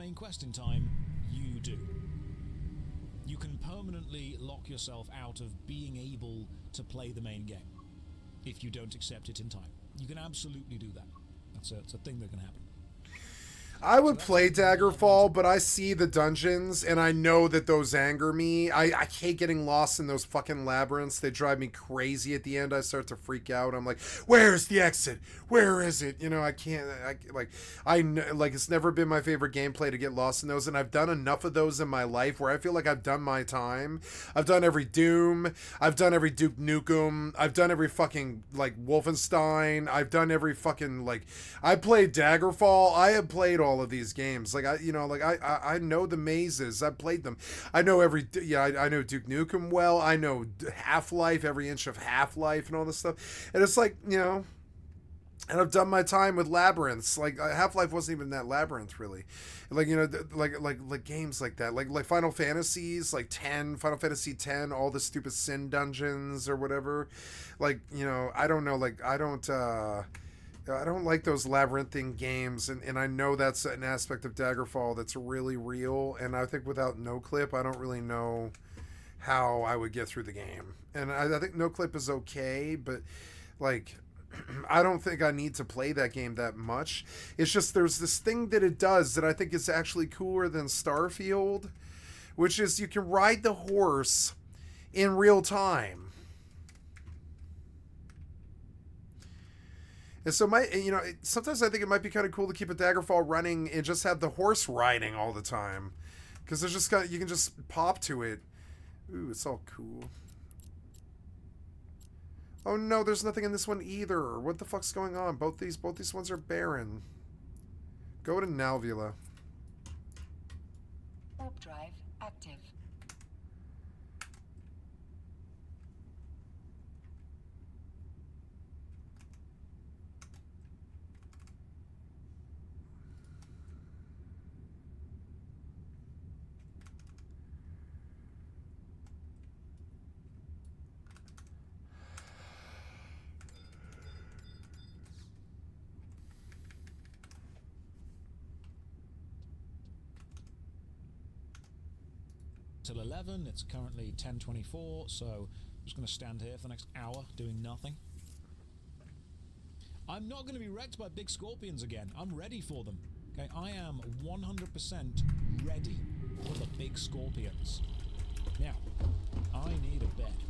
main quest in time, you do. You can permanently lock yourself out of being able to play the main game if you don't accept it in time. You can absolutely do that. It's a thing that can happen. I would play Daggerfall, but I see the dungeons, and I know that those anger me. I hate getting lost in those fucking labyrinths. They drive me crazy at the end. I start to freak out. I'm like, where's the exit? Where is it? You know, I can't, it's never been my favorite gameplay to get lost in those, and I've done enough of those in my life where I feel like I've done my time. I've done every Doom. I've done every Duke Nukem. I've done every fucking, Wolfenstein. I've done every fucking, I played Daggerfall. I have played all of these games. I know the mazes. I've played them. I know I know Duke Nukem well. I know Half-Life, every inch of Half-Life and all this stuff. And it's and I've done my time with labyrinths. Half-Life wasn't even that labyrinth, really. Games like that. Like Final Fantasies, Final Fantasy X, all the stupid sin dungeons or whatever. I don't know, I don't like those labyrinthine games, and I know that's an aspect of Daggerfall that's really real, and I think without NoClip, I don't really know how I would get through the game. And I think NoClip is okay, but, I don't think I need to play that game that much. It's just there's this thing that it does that I think is actually cooler than Starfield, which is you can ride the horse in real time. And so sometimes I think it might be kind of cool to keep a Daggerfall running and just have the horse riding all the time. Because there's just you can just pop to it. Ooh, it's all cool. Oh no, there's nothing in this one either. What the fuck's going on? Both these ones are barren. Go to Nalvula. Warp drive active. Till 11, it's currently 10:24, so I'm just going to stand here for the next hour doing nothing. I'm not going to be wrecked by big scorpions again. I'm ready for them. Okay, I am 100% ready for the big scorpions. Now, I need a bed.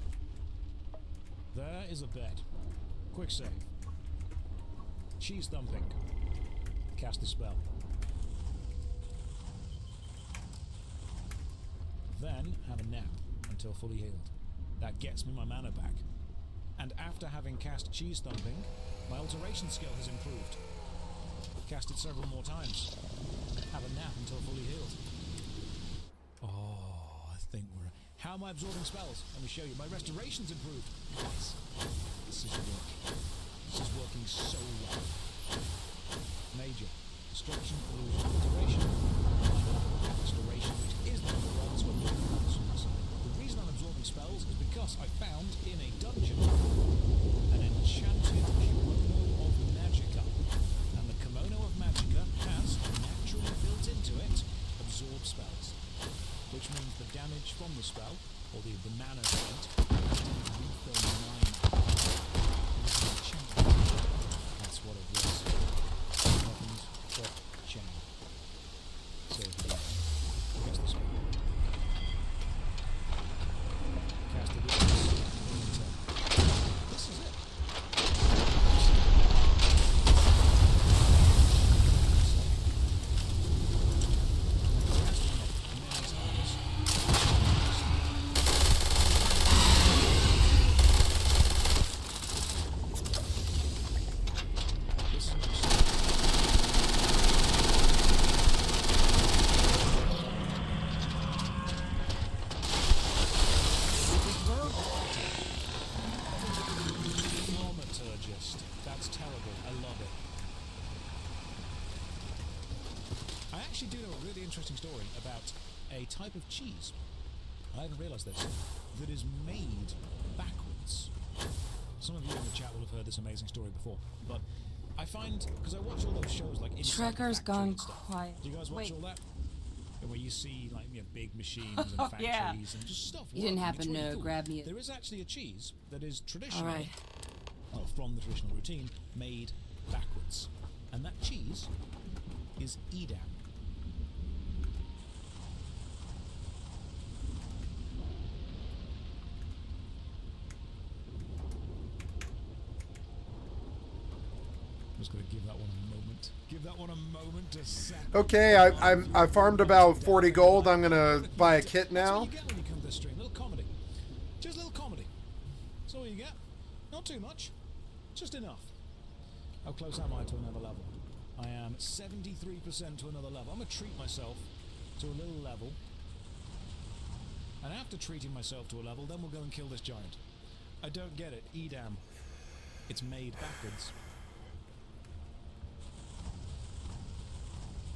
There is a bed. Quick save. Cheese thumping. Cast the spell. Then have a nap until fully healed. That gets me my mana back. And after having cast cheese thumping, my alteration skill has improved. Cast it several more times. Have a nap until fully healed. Oh, I think we're... How am I absorbing spells? Let me show you. My restoration's improved. Yes. This is working. This is working so well. Major. Destruction, illusion, alteration. Restoration, which is the number one, is what we're doing. The reason I'm absorbing spells is because I found in a dungeon an enchanted kimono of magicka. And the kimono of magicka has, naturally built into it, absorb spells. Which means the damage from the spell, or the mana spent, is to refill 9. It is an enchantment. That's what it was. Weapons, drop, chain. So, cast the spell. Cast the witness. This is it. That's terrible. I love it. I actually do know a really interesting story about a type of cheese, I hadn't realised this, that is made backwards. Some of you in the chat will have heard this amazing story before, but I find, because I watch all those shows like Inside Trekker's the Factory gone and stuff. quiet. Do you guys watch all that? where you see like big machines and factories yeah. and just stuff. You didn't working. happen It's really to cool. grab me. There is actually a cheese that is traditional, Alright. well, from the traditional routine, made backwards, and that cheese is Edam. I'm just gonna give that one a moment. Give that one a moment to set. Okay, I farmed about 40 gold. I'm gonna buy a kit That's now. what you get when you come to the stream. Little comedy. Just a little comedy. That's all you get. Not too much. Just enough. How close am I to another level? I am 73% to another level. I'm gonna treat myself to a little level. And after treating myself to a level, then we'll go and kill this giant. I don't get it. Edam. It's made backwards.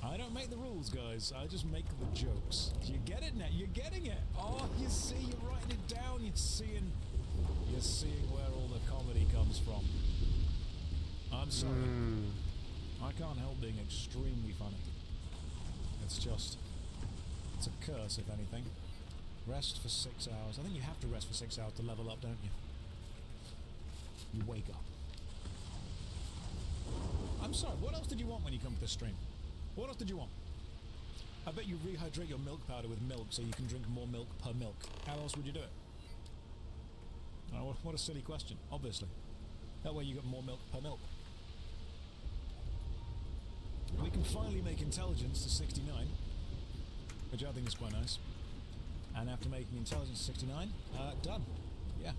I don't make the rules, guys. I just make the jokes. Do you get it now? You're getting it. Oh, you see, you're writing it down. You're seeing where all the comedy comes from. I'm sorry. I can't help being extremely funny. It's a curse, if anything. Rest for 6 hours. I think you have to rest for 6 hours to level up, don't you? You wake up. I'm sorry, what else did you want when you come to this stream? What else did you want? I bet you rehydrate your milk powder with milk so you can drink more milk per milk. How else would you do it? Oh, what a silly question, obviously. That way you get more milk per milk. We can finally make intelligence to 69, which I think is quite nice. And after making intelligence to 69, done. Yeah.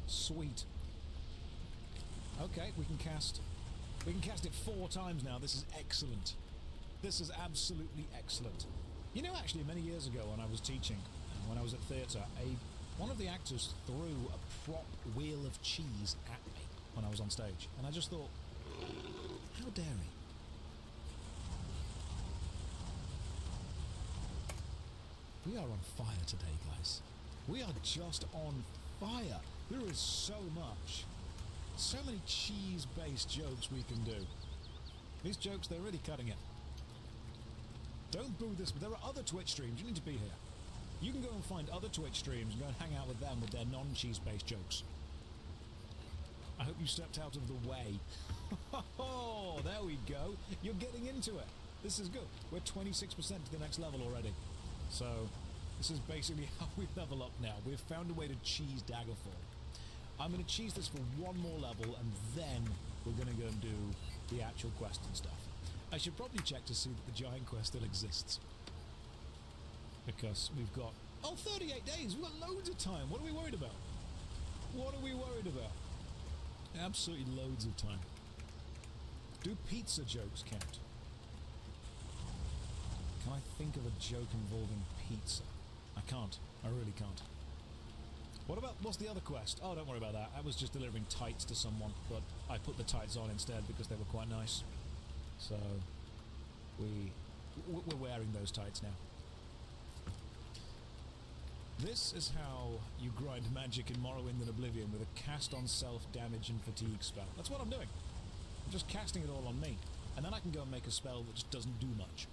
Sweet. Okay, we can cast it 4 times now. This is excellent. This is absolutely excellent. You know, actually, many years ago when I was teaching, when I was at theatre, one of the actors threw a prop wheel of cheese at me when I was on stage. And I just thought, how dare he? We are on fire today, guys. We are just on fire. There is so much. So many cheese-based jokes we can do. These jokes, they're really cutting it. Don't boo this, but there are other Twitch streams. You need to be here. You can go and find other Twitch streams and go and hang out with them with their non-cheese-based jokes. I hope you stepped out of the way. Oh, there we go. You're getting into it. This is good. We're 26% to the next level already. So, this is basically how we level up now. We've found a way to cheese Daggerfall. I'm going to cheese this for one more level, and then we're going to go and do the actual quest and stuff. I should probably check to see that the giant quest still exists. Because we've got... Oh, 38 days! We've got loads of time! What are we worried about? What are we worried about? Absolutely loads of time. Do pizza jokes count? Can I think of a joke involving pizza? I can't. I really can't. What's the other quest? Oh, don't worry about that. I was just delivering tights to someone, but I put the tights on instead because they were quite nice. So, we're wearing those tights now. This is how you grind magic in Morrowind and Oblivion with a cast on self damage and fatigue spell. That's what I'm doing. I'm just casting it all on me. And then I can go and make a spell that just doesn't do much.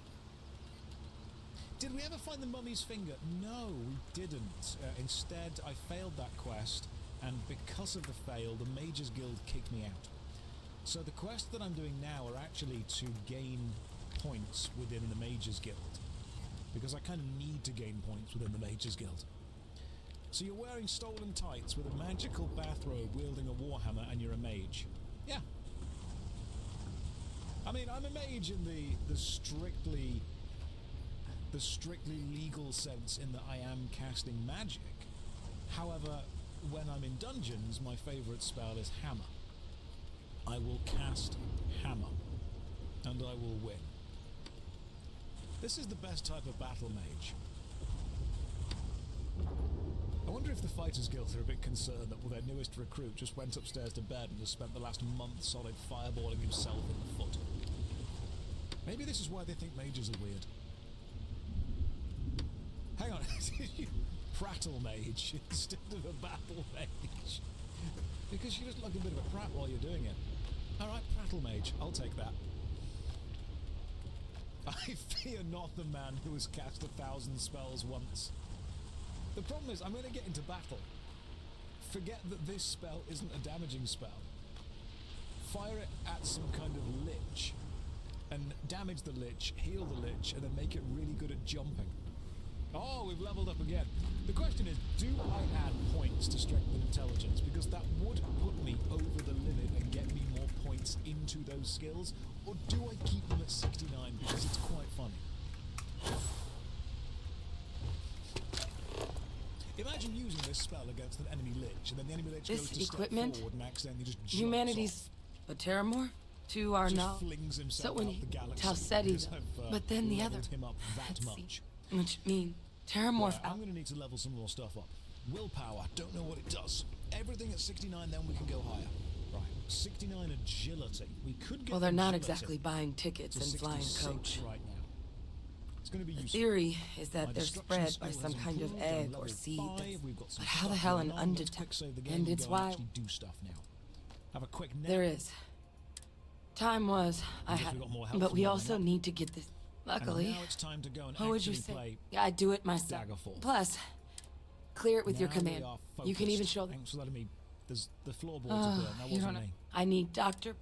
Did we ever find the mummy's finger? No, we didn't. Instead, I failed that quest, and because of the fail, the Mages Guild kicked me out. So the quests that I'm doing now are actually to gain points within the Mages Guild. Because I kind of need to gain points within the Mages Guild. So you're wearing stolen tights with a magical bathrobe wielding a warhammer and you're a mage. Yeah. I mean, I'm a mage in the strictly legal sense in that I am casting magic. However, when I'm in dungeons, my favourite spell is Hammer. I will cast Hammer, and I will win. This is the best type of battle mage. I wonder if the Fighters Guild are a bit concerned that their newest recruit just went upstairs to bed and has spent the last month solid fireballing himself in the foot. Maybe this is why they think mages are weird. Hang on, prattle mage instead of a battle mage. Because you just look a bit of a prat while you're doing it. Alright, prattle mage, I'll take that. I fear not the man who has cast 1,000 spells once. The problem is, I'm going to get into battle. Forget that this spell isn't a damaging spell. Fire it at some kind of lich, and damage the lich, heal the lich, and then make it really good at jumping. Oh, we've leveled up again. The question is, do I add points to strength and intelligence? Because that would put me over the limit and get me more points into those skills. Or do I keep them at 69 because it's quite funny? Imagine using this spell against an enemy lich, and then the enemy lich goes to step forward and accidentally just jumps humanity's off. a terramore to our Just knowledge. flings himself So when out he the galaxy Talseti, because I've, but then the other. leveled him up that Let's much. see. Which mean terramorph I'm going to need to level some more stuff up. Willpower, don't know what it does. Everything at 69, then we can go higher. Right, 69 agility. We could get Well, they're not agility exactly buying tickets to and flying 66 coach. right now. It's going to be The useful. theory is My that they're destruction spread by skill some has kind of improved. I'm egg level or seed. 5. We've got some But how the stuff hell going an on. Let's undetected? quick save the game And it's go and why actually do stuff now. Have a quick nap. there is. Time was I Guess had, we got more help but from we leveling also up. need to get this. And Luckily, now it's time to go and what would you actually say? play. Yeah, I do it myself. Daggerfall. Plus, clear it with your Now we command. are You can even focused. show them. Thanks for letting me. There's the floorboards are burnt. That You wasn't don't know. me. I need doctor.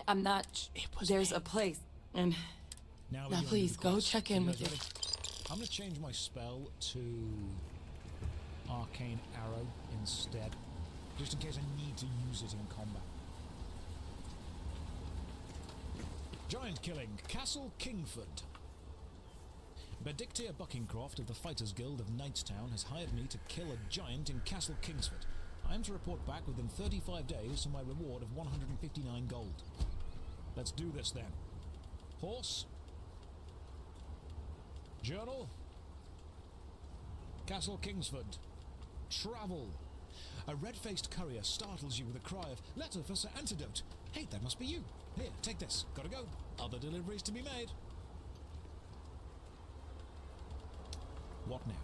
I'm not. It was There's me. a place, and Now, Now please, go check in with you. your- I'm going to change my spell to Arcane Arrow instead, just in case I need to use it in combat. Giant killing, Castle Kingford. Benedictia Buckingcroft of the Fighters Guild of Knightstown has hired me to kill a giant in Castle Kingsford. I am to report back within 35 days for my reward of 159 gold. Let's do this then. Horse. Journal. Castle Kingsford. Travel. A red-faced courier startles you with a cry of, "Letter for Sir Antidote." Hey, that must be you. Here, take this. Gotta go. Other deliveries to be made. What now?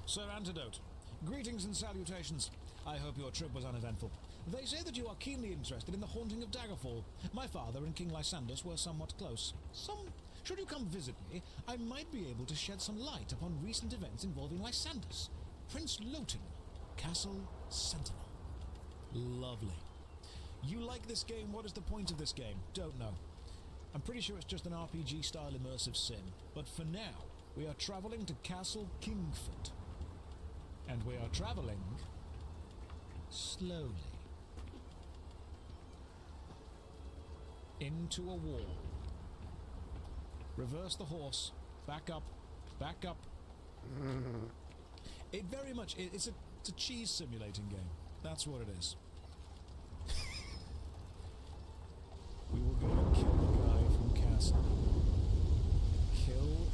Sir Antidote. Greetings and salutations. I hope your trip was uneventful. They say that you are keenly interested in the haunting of Daggerfall. My father and King Lysandus were somewhat close. Should you come visit me, I might be able to shed some light upon recent events involving Lysandus, Prince Loten, Castle Sentinel. Lovely. You like this game? What is the point of this game? Don't know. I'm pretty sure it's just an RPG-style immersive sim. But for now, we are traveling to Castle Kingford. And we are traveling slowly into a wall. Reverse the horse. Back up. Back up. It very much... It's a cheese simulating game. That's what it is. We will go and kill the guy from Castle. Kill...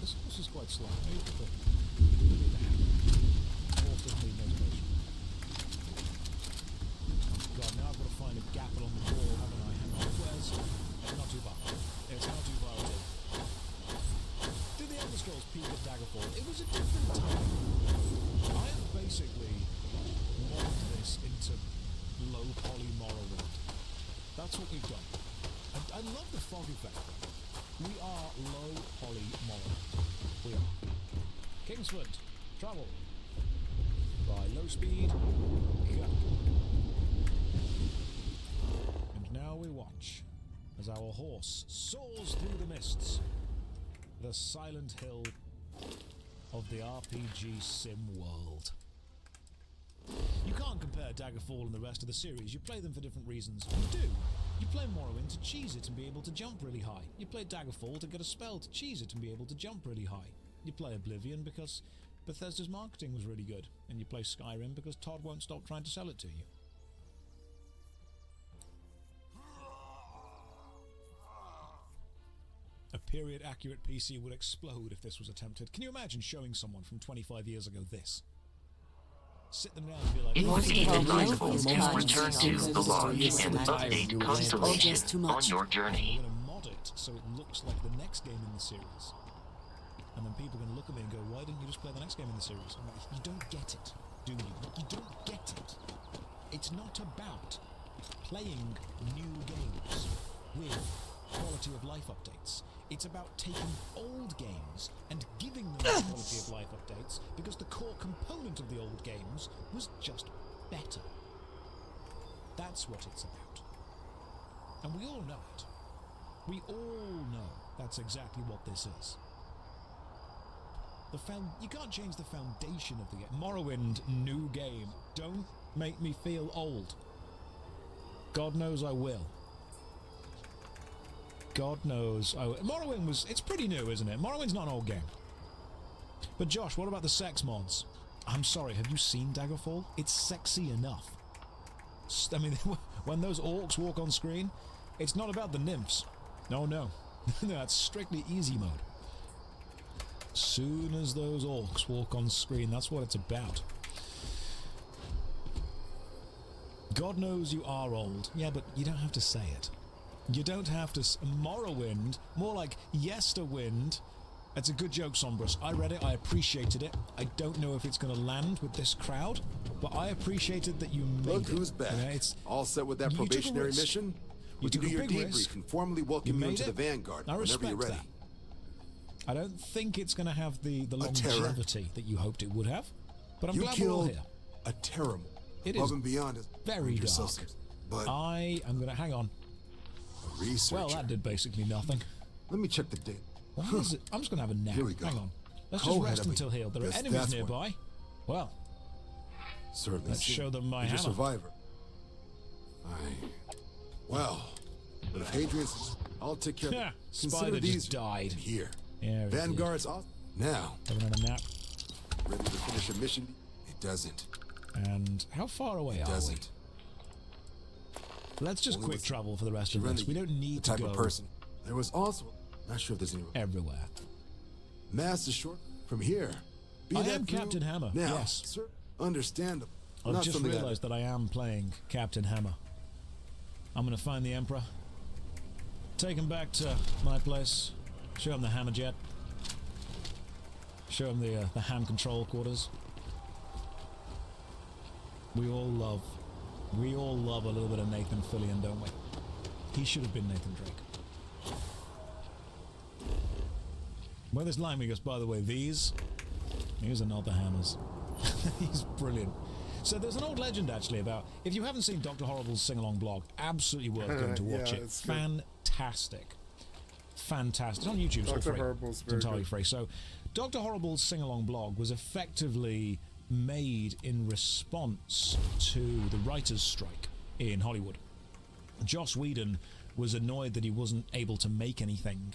This horse is quite slow. Maybe put the horse doesn't need motivation. God, now I've got to find a gap along the wall, haven't I? Hang on. Where's... It's not too far. It's not too far at all. Did the Elder Scrolls peak at Daggerfall? It was a different time. I have basically modded this into low poly Morrowind. That's what we've done. I love the fog effect. We are low poly Morrowind. We are. Kingsford. Travel. By low speed. Go. And now we watch as our horse soars through the mists. The Silent Hill of the RPG sim world. You can't compare Daggerfall and the rest of the series. You play them for different reasons. You do. You play Morrowind to cheese it and be able to jump really high. You play Daggerfall to get a spell to cheese it and be able to jump really high. You play Oblivion because Bethesda's marketing was really good. And you play Skyrim because Todd won't stop trying to sell it to you. A period-accurate PC would explode if this was attempted. Can you imagine showing someone from 25 years ago this? Sit them down and be like... It was even advisable These to kinds return of to things the log is and like update Constellation just too on much. your journey. I'm going to mod it so it looks like the next game in the series. And then people can look at me and go, why didn't you just play the next game in the series? I'm like, you don't get it, do you? You don't get it. It's not about playing new games with quality of life updates. It's about taking old games and giving them quality of life updates because the core component of the old games was just better. That's what it's about. And we all know it. We all know that's exactly what this is. You can't change the foundation of the game. Morrowind, new game. Don't make me feel old. God knows I will. God knows I will. Morrowind it's pretty new, isn't it? Morrowind's not an old game. But Josh, what about the sex mods? I'm sorry, have you seen Daggerfall? It's sexy enough. I mean, when those orcs walk on screen, it's not about the nymphs. No, no. That's strictly easy mode. Soon as those orcs walk on screen, that's what it's about. God knows you are old. Yeah, but you don't have to say it. You don't have to... Morrowind, more like Yesterwind. That's a good joke, Sombrus. I read it, I appreciated it. I don't know if it's going to land with this crowd, but I appreciated that you made Look it. who's back. You know, All set with that you took a probationary risk. mission? You We can took do a your big debrief risk. and formally welcome you made into the it. Vanguard I whenever respect you're ready. that. I don't think it's going to have the longevity that you hoped it would have, but I'm You glad we're all killed here. a terrible. It above is and beyond it. very Earned yourself dark. some- But I am going to... Hang on. a researcher. Well, that did basically nothing. Let me check the date. What is it? I'm just going to have a nap. Here we go. Hang on. Let's Co-head just rest of a- until healed. There are Guess enemies that's nearby. Well, Certainly. let's see. show them my You're a hammer. survivor. Well, but if Hadrian's, I'll take care of Yeah, it. Consider Spider these just died. here. Yeah, it Vanguard's off now. did. Having a nap. Ready to finish a mission? It doesn't. And how far away are Doesn't. we? Let's just Only quick with travel for the rest of Serenity, this. We don't need the to type go of person. There was also, not sure if there's any everywhere. mass is short from here. Be I that am through- Captain Hammer, Now, yes. sir, understandable. I've Not just something realized that I am playing Captain Hammer. I'm going to find the Emperor, take him back to my place, show him the hammer jet, show him the ham control quarters. We all love a little bit of Nathan Fillion, don't we? He should have been Nathan Drake. Where this line goes, by the way, these are not the hammers. He's brilliant. So there's an old legend actually about, if you haven't seen Dr. Horrible's sing-along blog, absolutely worth going to watch Yeah, it. it's good. Fantastic. It's on YouTube, so Dr. free. Horrible's It's very entirely good. free. So Dr. Horrible's sing-along blog was effectively made in response to the writers' strike in Hollywood. Joss Whedon was annoyed that he wasn't able to make anything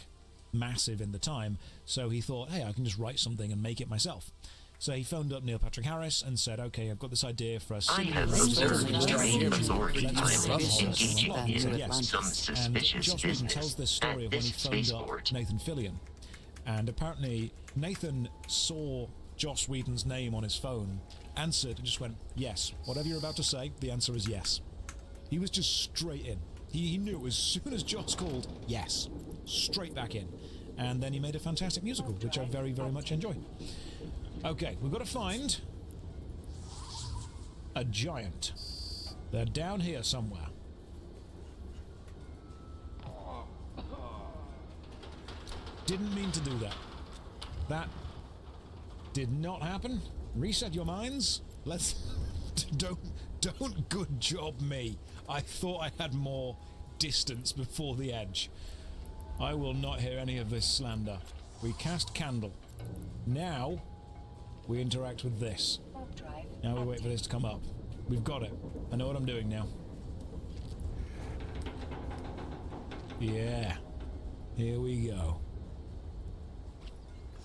massive in the time, so he thought, hey, I can just write something and make it myself. So he phoned up Neil Patrick Harris and said, okay, I've got this idea for a I series. have observed strange authority Let's pilots run this. engaging He said in yes. some And suspicious Joss Whedon tells business this story at of when he this phoned up spaceport. Nathan Fillion. And apparently Nathan saw Joss Whedon's name on his phone, answered, and just went, yes. Whatever you're about to say, the answer is yes. He was just straight in. He knew as soon as Joss called, yes. Straight back in. And then he made a fantastic musical, which I very, very much enjoy. Okay, we've got to find a giant. They're down here somewhere. Didn't mean to do that. That did not happen. Reset your minds. Let's don't good job me. I thought I had more distance before the edge. I will not hear any of this slander. We cast candle. Now we interact with this. Warp drive Now we wait for this to come up. We've got it. I know what I'm doing now. Yeah. Here we go.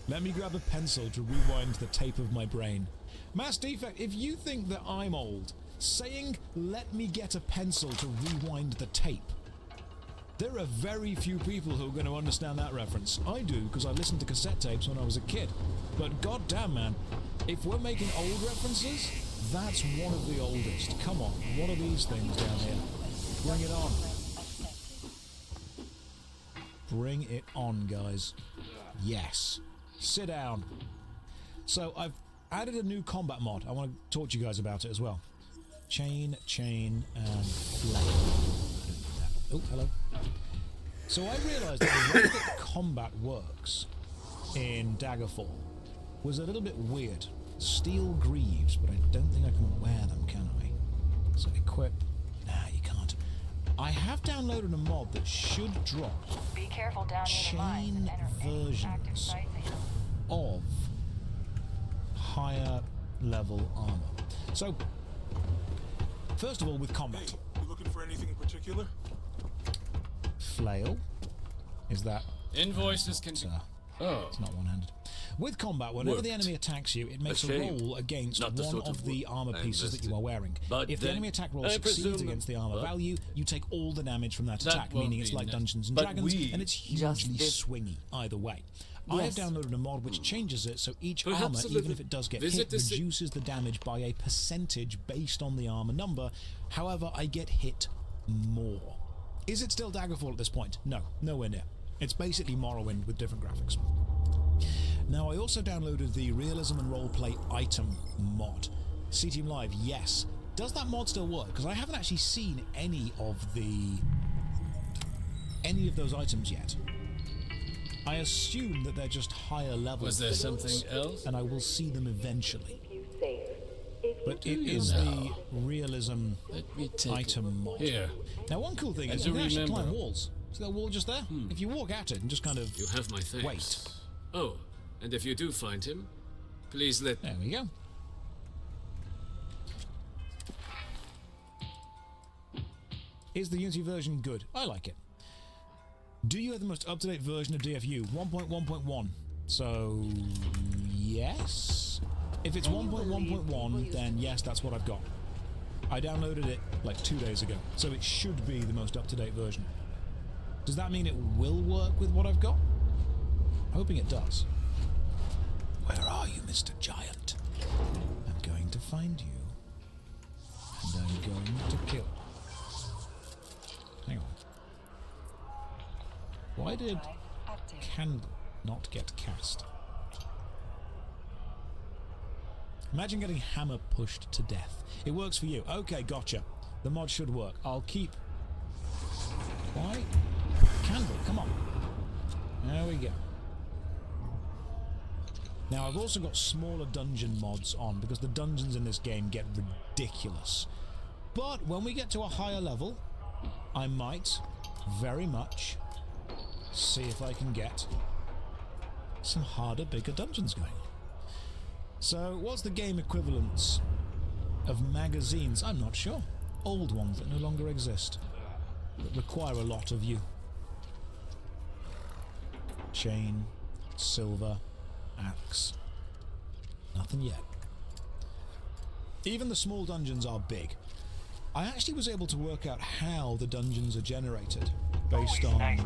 Let me grab a pencil to rewind the tape of my brain. Mass Defect, if you think that I'm old, saying, let me get a pencil to rewind the tape, there are very few people who are going to understand that reference. I do, because I listened to cassette tapes when I was a kid. But goddamn, man, if we're making old references, that's one of the oldest. Come on, what are these things down here? Bring it on. Bring it on, guys. Yes. Sit down. So I've added a new combat mod. I want to talk to you guys about it as well. Chain, and flame. I don't need that. Oh, hello. So I realised that the way that combat works in Daggerfall was a little bit weird. Steel greaves, but I don't think I can wear them, can I? So equip. Nah, you can't. I have downloaded a mod that should drop Be careful down near the mines and chain enter any active versions sites. of higher level armor. So, first of all, with combat. You looking for anything in particular? Flail. Is that... Invoices can... Oh. It's not one-handed. With combat, whenever Worked. the enemy attacks you, it makes a shame. roll against Not the one sort of of the work armor I pieces that you invested. are wearing. But If the then enemy attack roll I succeeds presume- against the armor What? value, you take all the damage from that That attack, won't meaning it's be like enough. Dungeons and But Dragons, we- and it's Just hugely this- swingy either way. I have Yes. downloaded a mod which changes it so each Perhaps armor, a even little if it does get visit hit, the si- reduces the damage by a percentage based on the armor number. However, I get hit more. Is it still Daggerfall at this point? No, nowhere near. It's basically Morrowind with different graphics. Now, I also downloaded the Realism and Roleplay item mod. Team Live, yes. Does that mod still work? Because I haven't actually seen any of those items yet. I assume that they're just higher level Was there things, something else? and I will see them eventually. But do it you is know? the Realism Let me take item mod. Here. Now, one cool thing is As you you can actually remember- climb walls. See that wall just there? If you walk at it and just kind of You have my thanks. wait. Oh, and if you do find him, please let... There we go. Is the Unity version good? I like it. Do you have the most up-to-date version of DFU? 1.1.1. So, yes? If it's 1.1.1, then yes, that's what I've got. I downloaded it like 2 days ago, so it should be the most up-to-date version. Does that mean it will work with what I've got? Hoping it does. Where are you, Mr. Giant? I'm going to find you. And I'm going to kill. Hang on. Why did Drive active. Candle not get cast? Imagine getting hammer pushed to death. It works for you. Okay, gotcha. The mod should work. I'll keep... Why? Candle, come on. There we go. Now, I've also got smaller dungeon mods on, because the dungeons in this game get ridiculous. But when we get to a higher level, I might, very much, see if I can get some harder, bigger dungeons going. So, what's the game equivalence of magazines? I'm not sure. Old ones that no longer exist, that require a lot of you. Chain, silver, axe. Nothing yet. Even the small dungeons are big. I actually was able to work out how the dungeons are generated based on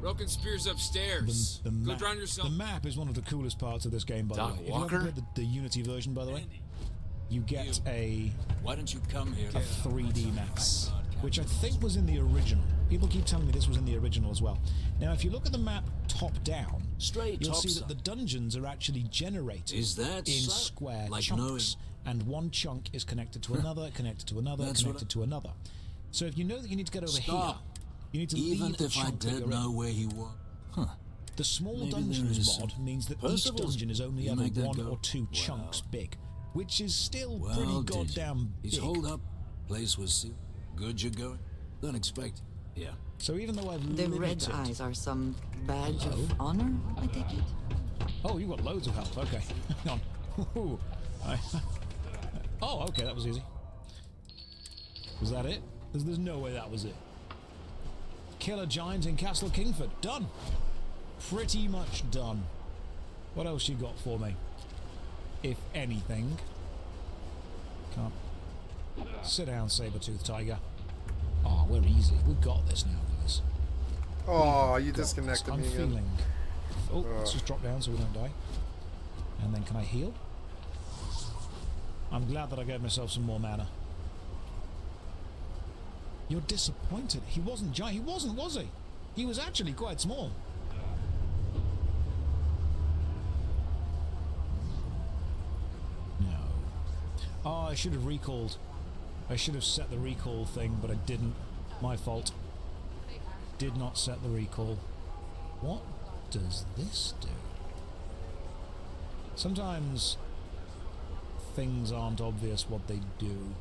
Broken spears upstairs. the Go map. drown yourself. The map is one of the coolest parts of this game, by Doc the way. If Walker? you ever played the Unity version, by the way, you get a Why don't you come here? 3D map, which I think was in the original. People keep telling me this was in the original as well. Now, if you look at the map top down, Straight you'll top see that side. the dungeons are actually generated Is that in so? square Like chunks, and one chunk is connected to another, connected to another, That's what connected to another. So if you know that you need to get over Stop. here, you need to Even leave the if I chunk that did you're in. know where he was. Huh. The small Maybe there dungeons is mod means that each Percival's- dungeon is only you ever make that one go. or two Well. chunks big, which is still Well, pretty did you? goddamn He's big. hold up. Place was sealed. Good you're going? Don't expect. Yeah. So even though I've The limited... red eyes are some badge Hello? of honor, I take it? Oh, you've got loads of health. Okay, hang on. Ooh, oh, okay, that was easy. Was that it? There's no way that was it. Kill a giant in Castle Kingford. Done. Pretty much done. What else you got for me? If anything. Come on. Sit down, saber-toothed tiger. Oh, we're easy. We've got this now, guys. Oh, you Got this. disconnected I'm me again. feeling... Oh, let's just drop down so we don't die. And then can I heal? I'm glad that I gave myself some more mana. You're disappointed. He wasn't giant. He wasn't, was he? He was actually quite small. No. Oh, I should have recalled I should have set the recall thing, but I didn't. My fault. Did not set the recall. What does this do? Sometimes things aren't obvious what they do.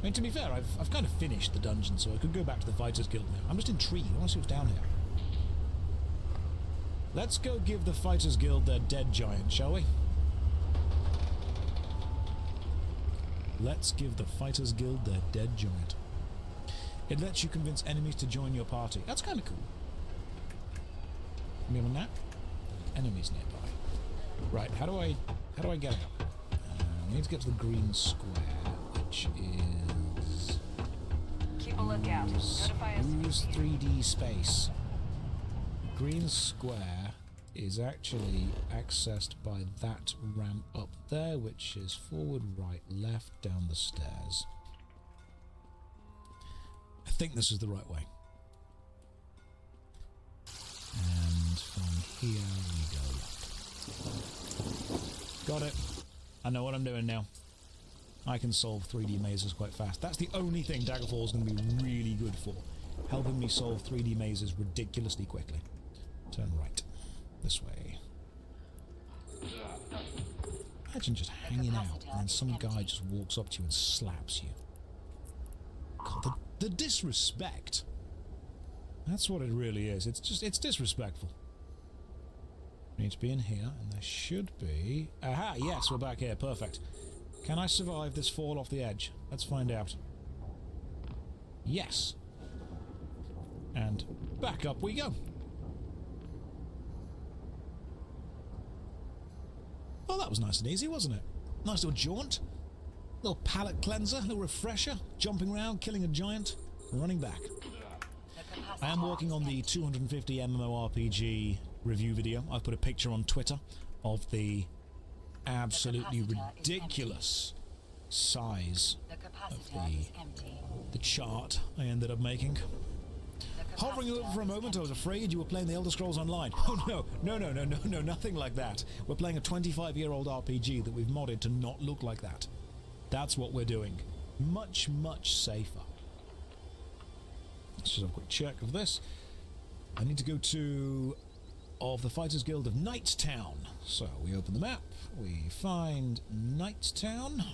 I mean, to be fair, I've kind of finished the dungeon, so I could go back to the Fighters Guild now. I'm just intrigued. I want to see what's down here. Let's go give the Fighters Guild their dead giant, shall we? Let's give the Fighters Guild their dead giant. It lets you convince enemies to join your party. That's kind of cool. Can we have a nap? Enemies nearby. Right, how do I get out? We need to get to the green square, which is... Keep a lookout. Notify us. Use 3D space. Green square is actually accessed by that ramp up there, which is forward, right, left, down the stairs. I think this is the right way. And from here we go left. Got it. I know what I'm doing now. I can solve 3D mazes quite fast. That's the only thing Daggerfall is going to be really good for. Helping me solve 3D mazes ridiculously quickly. Turn right. This way. Imagine just hanging out and then some guy just walks up to you and slaps you. God, the disrespect. That's what it really is. It's disrespectful. We need to be in here, and there should be... Aha, yes, we're back here. Perfect. Can I survive this fall off the edge? Let's find out. Yes. And back up we go. Oh, that was nice and easy, wasn't it? Nice little jaunt. Little palate cleanser, little refresher. Jumping around, killing a giant, running back. I am working on the 250 MMORPG review video. I've put a picture on Twitter of the absolutely ridiculous size of the chart I ended up making. Hovering over for a moment, I was afraid you were playing the Elder Scrolls Online. Oh no, nothing like that. We're playing a 25-year-old RPG that we've modded to not look like that. That's what we're doing. Much, much safer. Let's just have a quick check of this. I need to go to... of the Fighters Guild of Nighttown. So we open the map, we find Nighttown.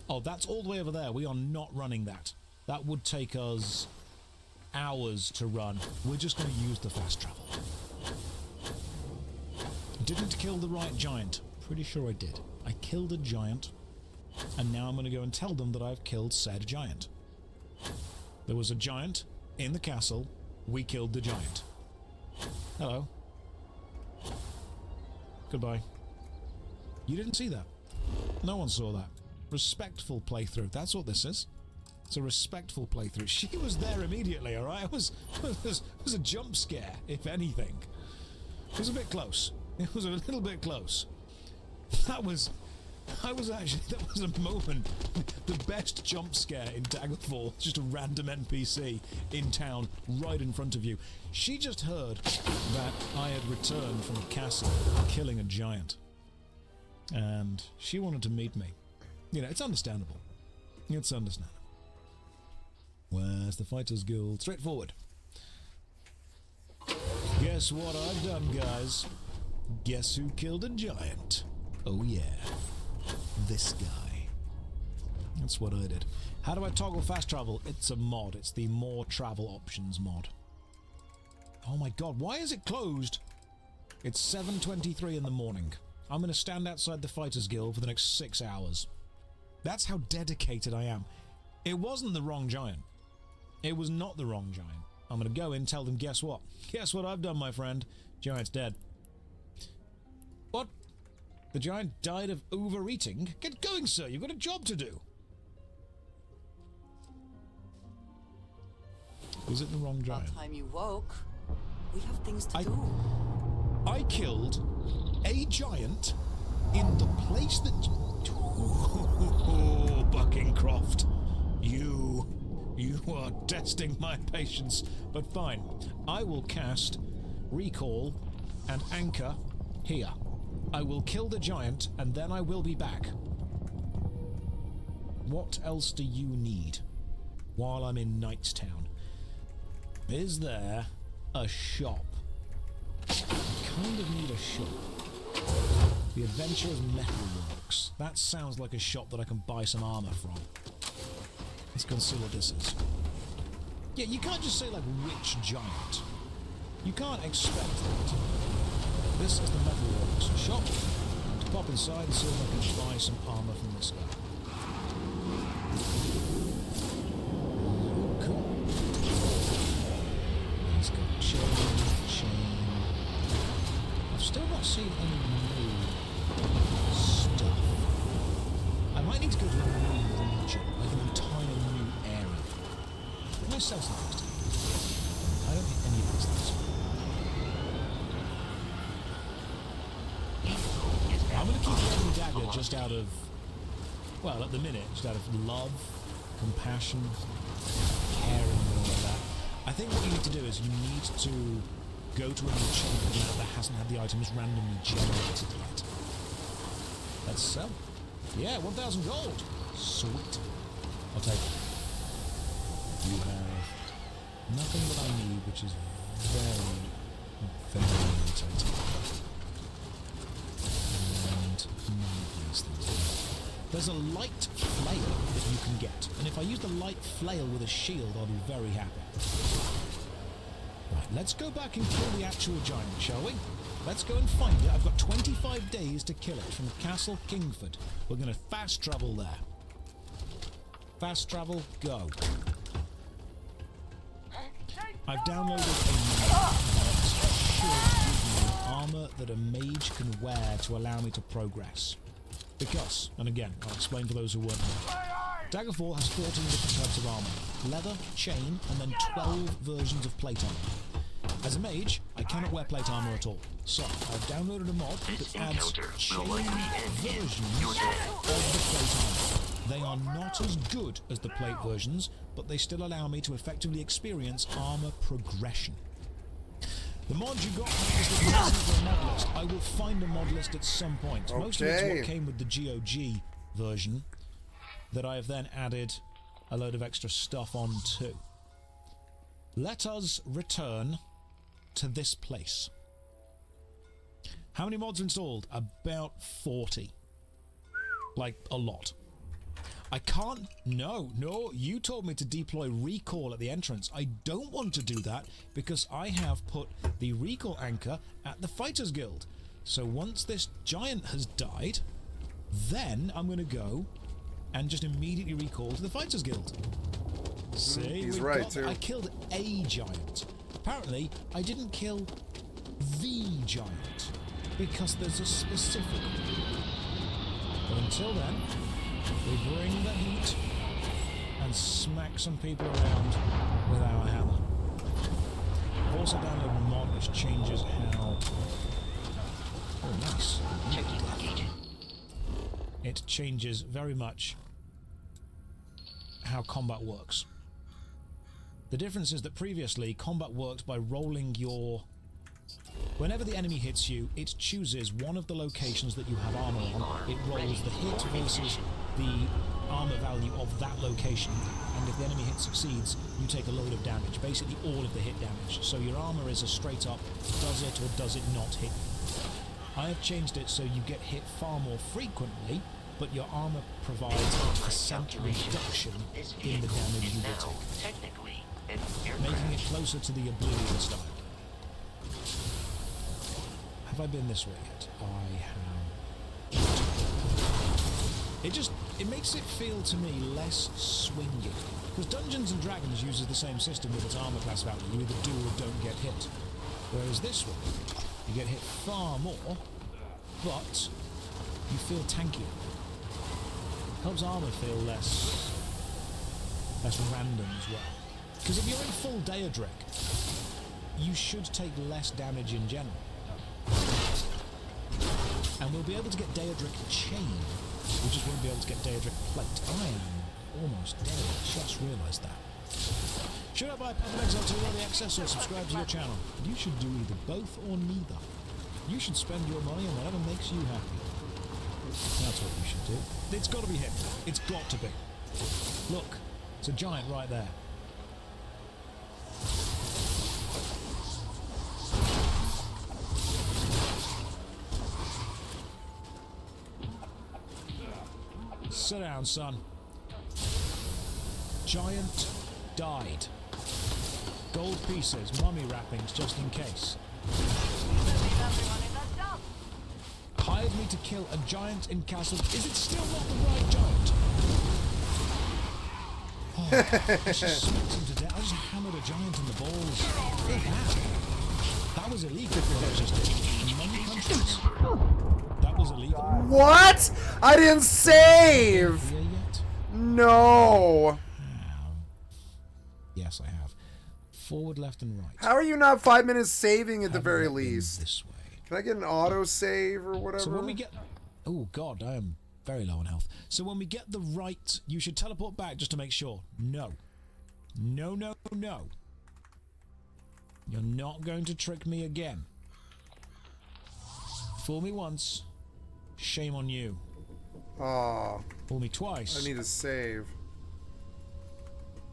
Oh, that's all the way over there. We are not running that. That would take us hours to run. We're just going to use the fast travel. Didn't kill the right giant. Pretty sure I did. I killed a giant, and now I'm going to go and tell them that I've killed said giant. There was a giant in the castle. We killed the giant. Hello. Goodbye. You didn't see that. No one saw that. Respectful playthrough. That's what this is. It's a respectful playthrough. She was there immediately, alright? It was a jump scare, if anything. It was a bit close. It was a little bit close. That was a moment. The best jump scare in Daggerfall. Just a random NPC in town, right in front of you. She just heard that I had returned from the castle, killing a giant. And she wanted to meet me. You know, it's understandable. It's understandable. Where's the Fighters Guild? Straightforward. Guess what I've done, guys? Guess who killed a giant? Oh yeah. This guy. That's what I did. How do I toggle fast travel? It's a mod. It's the more travel options mod. Oh my god, why is it closed? It's 7:23 in the morning. I'm going to stand outside the Fighters Guild for the next 6 hours. That's how dedicated I am. It wasn't the wrong giant. It was not the wrong giant. I'm going to go in and tell them, guess what? Guess what I've done, my friend? Giant's dead. What? The giant died of overeating? Get going, sir. You've got a job to do. Was it the wrong giant? About time you woke. We have things to do. I killed a giant in the place that... Oh, Buckingcroft. You are testing my patience. But fine. I will cast Recall and Anchor here. I will kill the giant, and then I will be back. What else do you need while I'm in Knightstown? Is there a shop? I kind of need a shop. The Adventurer's Metalworks. That sounds like a shop that I can buy some armor from. Let's go and see what this is. Yeah, you can't just say, like, which giant. You can't expect that. This is the Metalworks shop. To pop inside and see if I can buy some armor from this guy. Cool. He's got chain. I've still not seen any new stuff. I might need to go to a new region, like an entire new area. Can I sell something to you? I don't think any of these things. I'm going to keep Weapon Dagger just out of, well, at the minute, just out of love, compassion, caring, and all of that. I think what you need to do is you need to go to a new chunk of map that hasn't had the items randomly generated yet. Let's sell. Yeah, 1,000 gold. Sweet. I'll take it. You have nothing that I need, which is very, very irritating. And none of these things. There's a light flail that you can get, and if I use the light flail with a shield, I'll be very happy. Right, let's go back and kill the actual giant, shall we? Let's go and find it. I've got 25 days to kill it from Castle Kingford. We're going to fast travel there. Fast travel, go. I've downloaded a mod that should give me armor that a mage can wear to allow me to progress. Because, and again, I'll explain for those who weren't there. Daggerfall has 14 different types of armor. Leather, chain, and then 12 versions of plate armor. As a mage, I cannot wear plate armor at all. So, I've downloaded a mod that adds chain versions of the plate armor. They are not as good as the plate versions, but they still allow me to effectively experience armor progression. The mod you got is that there isn't a mod list. I will find a mod list at some point. Okay. Most of it's what came with the GOG version that I have then added a load of extra stuff on to. Let us return to this place. How many mods are installed? About 40. Like, a lot. I can't... No, you told me to deploy recall at the entrance. I don't want to do that because I have put the recall anchor at the Fighters Guild. So once this giant has died, then I'm going to go and just immediately recall to the Fighters Guild. See? He's right, too. I killed a giant. Apparently, I didn't kill the giant because there's a specific one. But until then... we bring the heat and smack some people around with our hammer. I've also downloaded a mod which changes how... oh, nice. It changes very much how combat works. The difference is that previously, combat worked by rolling your... whenever the enemy hits you, it chooses one of the locations that you have armor on. It rolls the hit versus the armor value of that location, and if the enemy hit succeeds, you take a load of damage, basically all of the hit damage. So your armor is a straight up, does it or does it not hit you? I have changed it so you get hit far more frequently, but your armor provides a percent reduction in the damage you will take, making it closer to the Oblivion style. Have I been this way yet? I have. It makes it feel to me less swingy. Because Dungeons and Dragons uses the same system with its armor class value. You either do or don't get hit. Whereas this one, you get hit far more, but you feel tankier. Helps armor feel less random as well. Because if you're in full Daedric, you should take less damage in general. And we'll be able to get Daedric chain. We just won't be able to get Daedric plate. I am almost dead. I just realised that. Should I buy Puppet Exile 2 early access or subscribe to your channel? You should do either both or neither. You should spend your money on whatever makes you happy. That's what you should do. It's got to be him. It's got to be. Look, it's a giant right there. Sit down, son. Giant died. Gold pieces, mummy wrappings, just in case. Hired me to kill a giant in castle. Is it still not the right giant? Oh, I just smacked him to death. I just hammered a giant in the balls. Good man. That was illegal what I just did. In many countries. That was illegal. What? I didn't save! Here yet? No. Yes, I have. Forward, left, and right. How are you not 5 minutes saving at the Have very it in least? This way. Can I get an auto save or whatever? So when we get... Oh, God, I am very low on health. So when we get the right... You should teleport back just to make sure. No. No, no, no. You're not going to trick me again. Fool me once. Shame on you. Aw. Fool me twice. I need a save.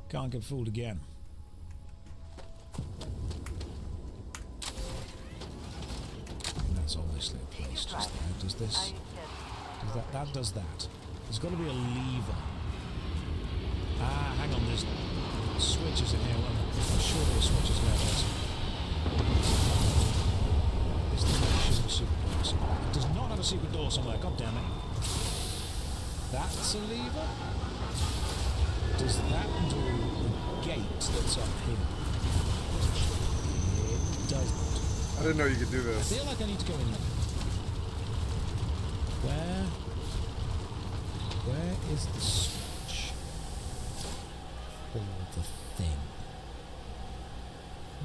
Can't get fooled again. And that's obviously a place just there. Does this? Does that? That does that. There's got to be a lever. Ah, hang on. There's switches in here. I'm sure there are switches there. Is there a secret door somewhere? It does not have a secret door somewhere. God damn it. That's a lever? Does that do the gate that's up here? It doesn't. I didn't know you could do I this. feel like I need to go in there. Where is the switch for the thing?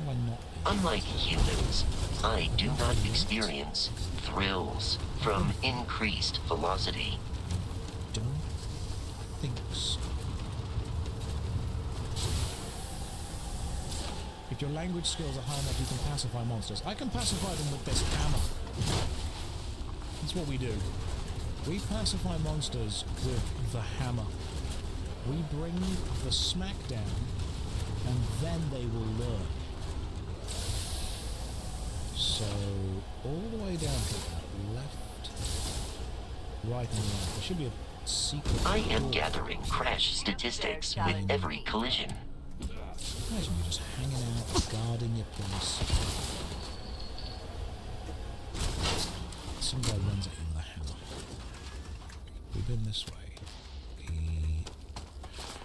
Why do I not? Unlike humans, I do not experience thrills from increased velocity. Don't think so. If your language skills are high enough, you can pacify monsters. I can pacify them with this hammer. That's what we do. We pacify monsters with the hammer. We bring the smack down, and then they will learn. So, all the way down here, left, right, and left. There should be a secret. I am gathering crash statistics with every collision. Imagine you just hanging out, guarding your place. Some guy runs at you with a hammer. We've been this way. We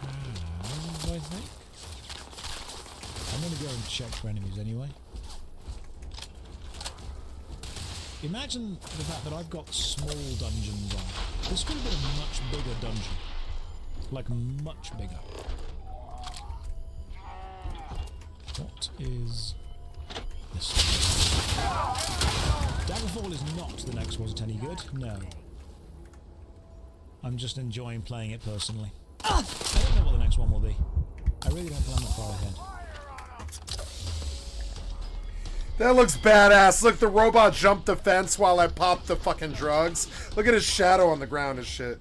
have, I think. I'm going to go and check for enemies anyway. Imagine the fact that I've got small dungeons on. This could have been a much bigger dungeon. Like, much bigger. What is this? Daggerfall is not the next Was It Any Good? No. I'm just enjoying playing it personally. I don't know what the next one will be. I really don't plan that far ahead. That looks badass. Look, the robot jumped the fence while I popped the fucking drugs. Look at his shadow on the ground and shit.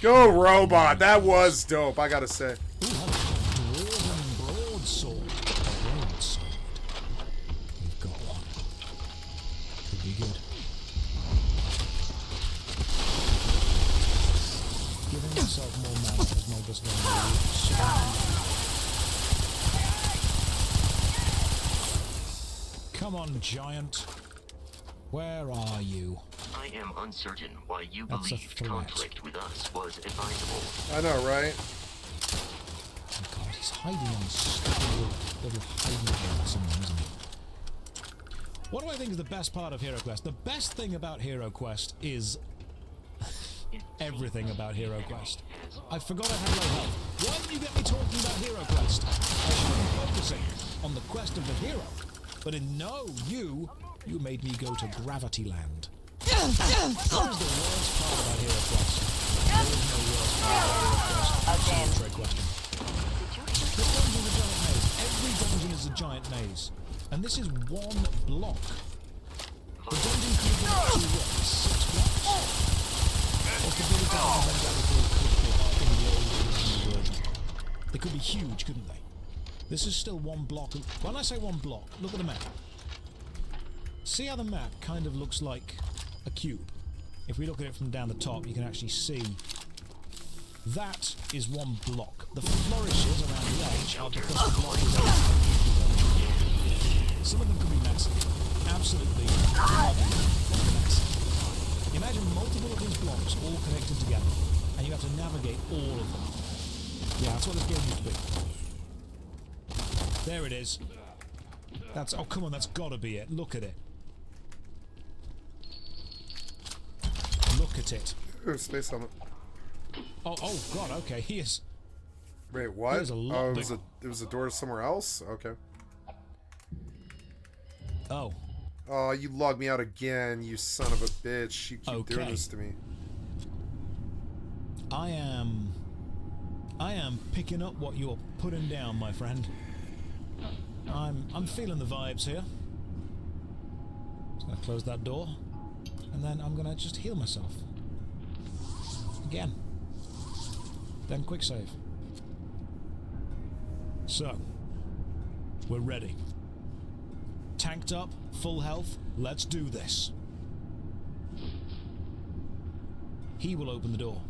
Go, robot. That was dope, I gotta say. Ooh, dwarven broadsword. Broadsword. We've got one. Could be good. Giving myself more mana has made us go. Come on, giant. Where are you? I am uncertain why you That's a believed threat. conflict with us was advisable. I know, right? Oh god, he's hiding on the stupid little hiding hole somewhere, isn't he? What do I think is the best part of Hero Quest? The best thing about Hero Quest is everything about Hero Quest. I forgot I had low health. Why did you get me talking about Hero Quest? I should have been focusing on the quest of the hero. But you made me go to Gravity Land. What is the worst part about Hero Quest? There is no worst part about Hero Quest. Trick question. The dungeon is a giant maze. Every dungeon is a giant maze. And this is one block. The dungeon could have been up to what, 6 blocks? Or could be the dungeons that were called in the old original version. They could be huge, couldn't they? This is still one block. When I say one block, look at the map. See how the map kind of looks like a cube? If we look at it from down the top, you can actually see that is one block. The flourishes around the edge are because the block is massive. Some of them can be massive. Absolutely massive. Imagine multiple of these blocks all connected together, and you have to navigate all of them. Yeah, that's what this game used to be. There it is. That's... oh, come on, that's gotta be it. Look at it. Look at it. Ooh, space helmet. Oh god, okay, he is... Wait, what? There's a lot Oh, it was a door to somewhere else? Okay. Oh. Oh, you logged me out again, you son of a bitch. You keep doing Okay. this to me. I am picking up what you're putting down, my friend. I'm feeling the vibes here. Just gonna close that door, and then I'm gonna just heal myself. Again. Then quick save. So, we're ready. Tanked up, full health, let's do this. He will open the door.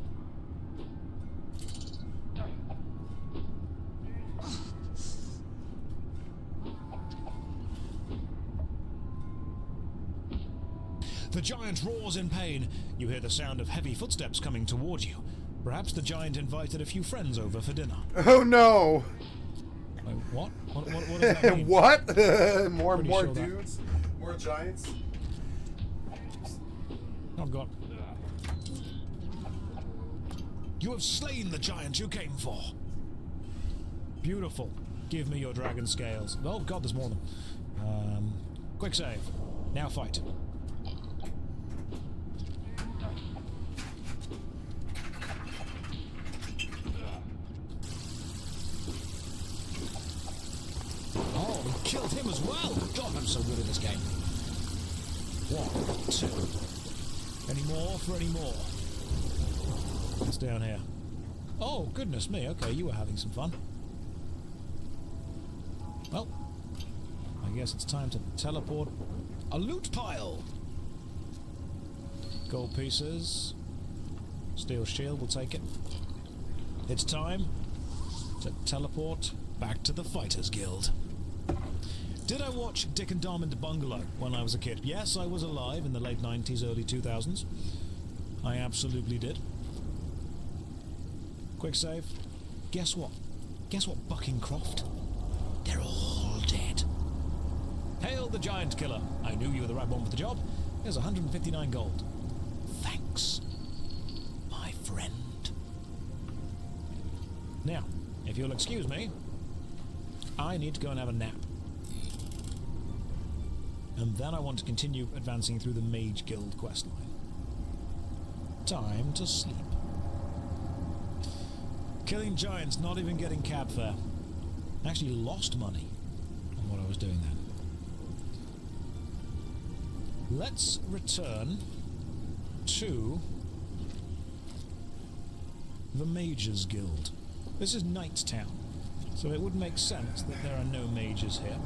The giant roars in pain. You hear the sound of heavy footsteps coming towards you. Perhaps the giant invited a few friends over for dinner. Oh no! Wait, what? What does that mean? What? more Pretty more sure that- dudes? More giants? Oh god. You have slain the giant you came for. Beautiful. Give me your dragon scales. Oh god, there's more of them. Quick save. Now fight. Oh, we killed him as well! God, I'm so good at this game. 1, 2. Any more for any more? What's down here? Oh, goodness me. Okay, you were having some fun. Well, I guess it's time to teleport a loot pile. Gold pieces. Steel shield, we'll take it. It's time to teleport back to the Fighters Guild. Did I watch Dick and Diamond Bungalow when I was a kid? Yes, I was alive in the late 90s, early 2000s. I absolutely did. Quick save. Guess what? Guess what, Buckingcroft? They're all dead. Hail the giant killer. I knew you were the right one for the job. Here's 159 gold. Thanks, my friend. Now, if you'll excuse me, I need to go and have a nap. And then I want to continue advancing through the Mage Guild questline. Time to sleep. Killing giants, not even getting cab fare. I actually lost money on what I was doing then. Let's return to the Mages Guild. This is Knightstown, so it would make sense that there are no mages here.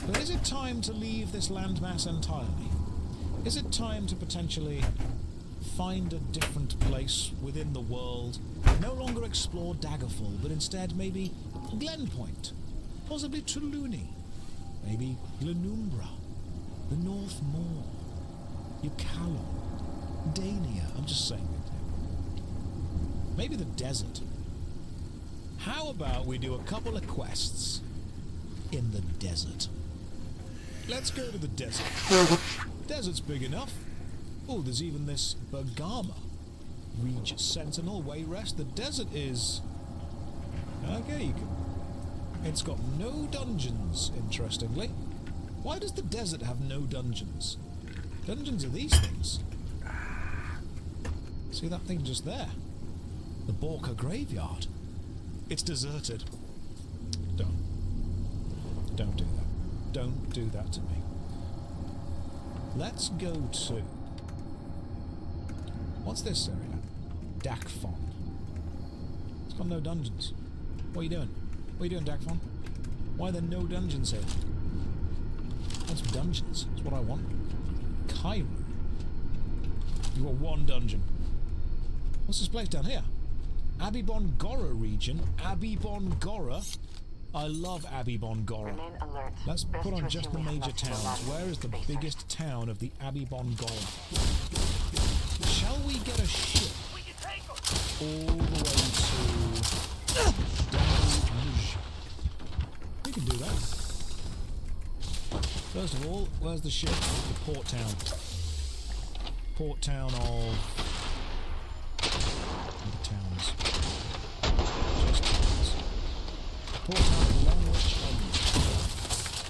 But is it time to leave this landmass entirely? Is it time to potentially find a different place within the world? No longer explore Daggerfall, but instead maybe Glenpoint, possibly Trelawney, maybe Glenumbra, the North Moor, Ucallon, Dania. I'm just saying it. Maybe the desert. How about we do a couple of quests in the desert? Let's go to the desert. Desert's big enough. Oh, there's even this Bergama. Regis Sentinel, Wayrest. The desert is... okay, you can... It's got no dungeons, interestingly. Why does the desert have no dungeons? Dungeons are these things. See that thing just there? The Borka Graveyard. It's deserted. Don't do that. Don't do that to me. Let's go to... What's this area? Dakfon. It's got no dungeons. What are you doing? What are you doing, Dakfon? Why are there no dungeons here? I want some dungeons. That's what I want. Cairo. You got one dungeon. What's this place down here? Abibon Gora region. Abibon Gora. I love Abibon Gora. Remain alert. Let's Best put on to just the assume we have major left your towns. last Where is the spacer. biggest town of the Abibon Gora? Shall we get a ship all the way to Darouge? We can do that. First of all, where's the ship? The port town. Port town of... Other towns. Just towns. Port town of Longwich Island.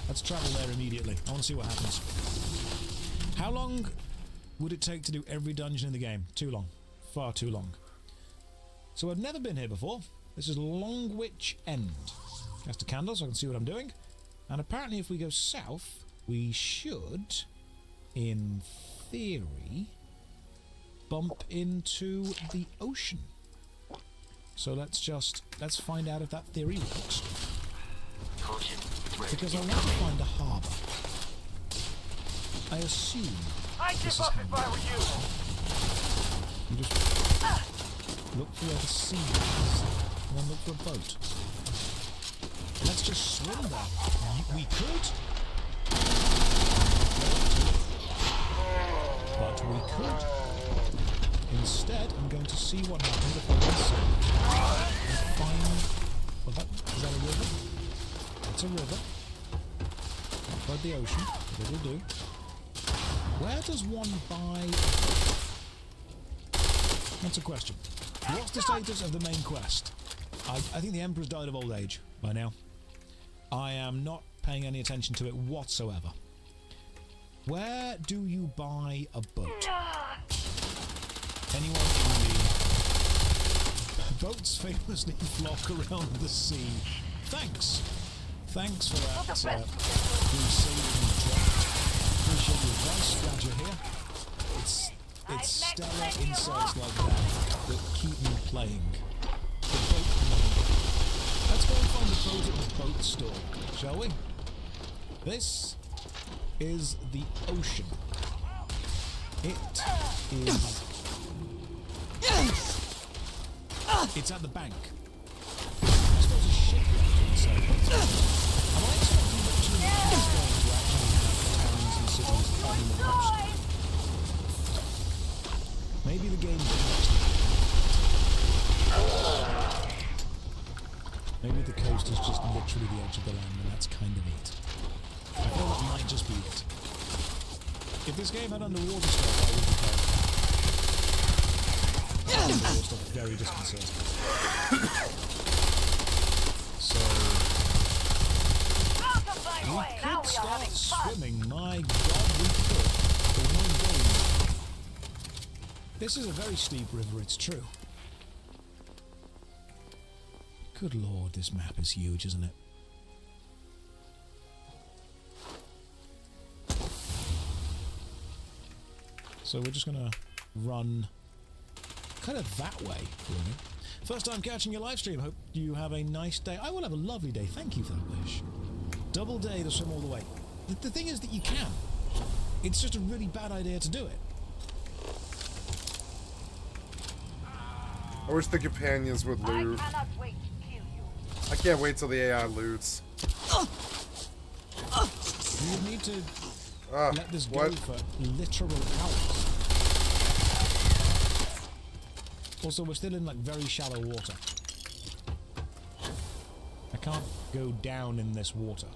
Let's travel there immediately. I want to see what happens. How long would it take to do every dungeon in the game? Too long. Far too long. So I've never been here before. This is Longwich End. Cast a candle so I can see what I'm doing. And apparently if we go south, we should, in theory, bump into the ocean. So let's find out if that theory works. Because I want to find a harbour. I assume this is how you just look for where the sea is, and then look for a boat. Let's just swim there. We could. But we could. Instead, I'm going to see what happens if I can and find... Well, is that a river? That's a river. Outside the ocean. It'll do. Where does one buy... That's a question. What's the status of the main quest? I think the Emperor's died of old age by now. I am not paying any attention to it whatsoever. Where do you buy a boat? Anyone in the... Boats famously flock around the sea. Thanks. Thanks for that crusading draft. Appreciate your advice. Glad you're here. It's stellar insights like that keep me playing. The boat moment. Let's go and find the boat at the boat store, shall we? This is the ocean. It is... It's at the bank. I suppose a shipyard inside. Am I expecting that to actually have towns and cities on the coast? Maybe the game Maybe the coast is just literally the edge of the land and that's kind of it. I feel that might just be it. If this game had underwater stuff, I would be terrified. Underwater stuff is very disconcerting. So... We could start swimming. My god, we could. But we're not going. This is a very steep river, it's true. Good lord, this map is huge, isn't it? So we're just gonna run kind of that way, really. First time catching your live stream. Hope you have a nice day. I will have a lovely day. Thank you for that wish. Double day to swim all the way. The thing is that you can. It's just a really bad idea to do it. I wish the companions would loot. I cannot wait to kill you. I can't wait till the AI loots. You need to let this go for literal hours. Also, we're still in like very shallow water. I can't go down in this water.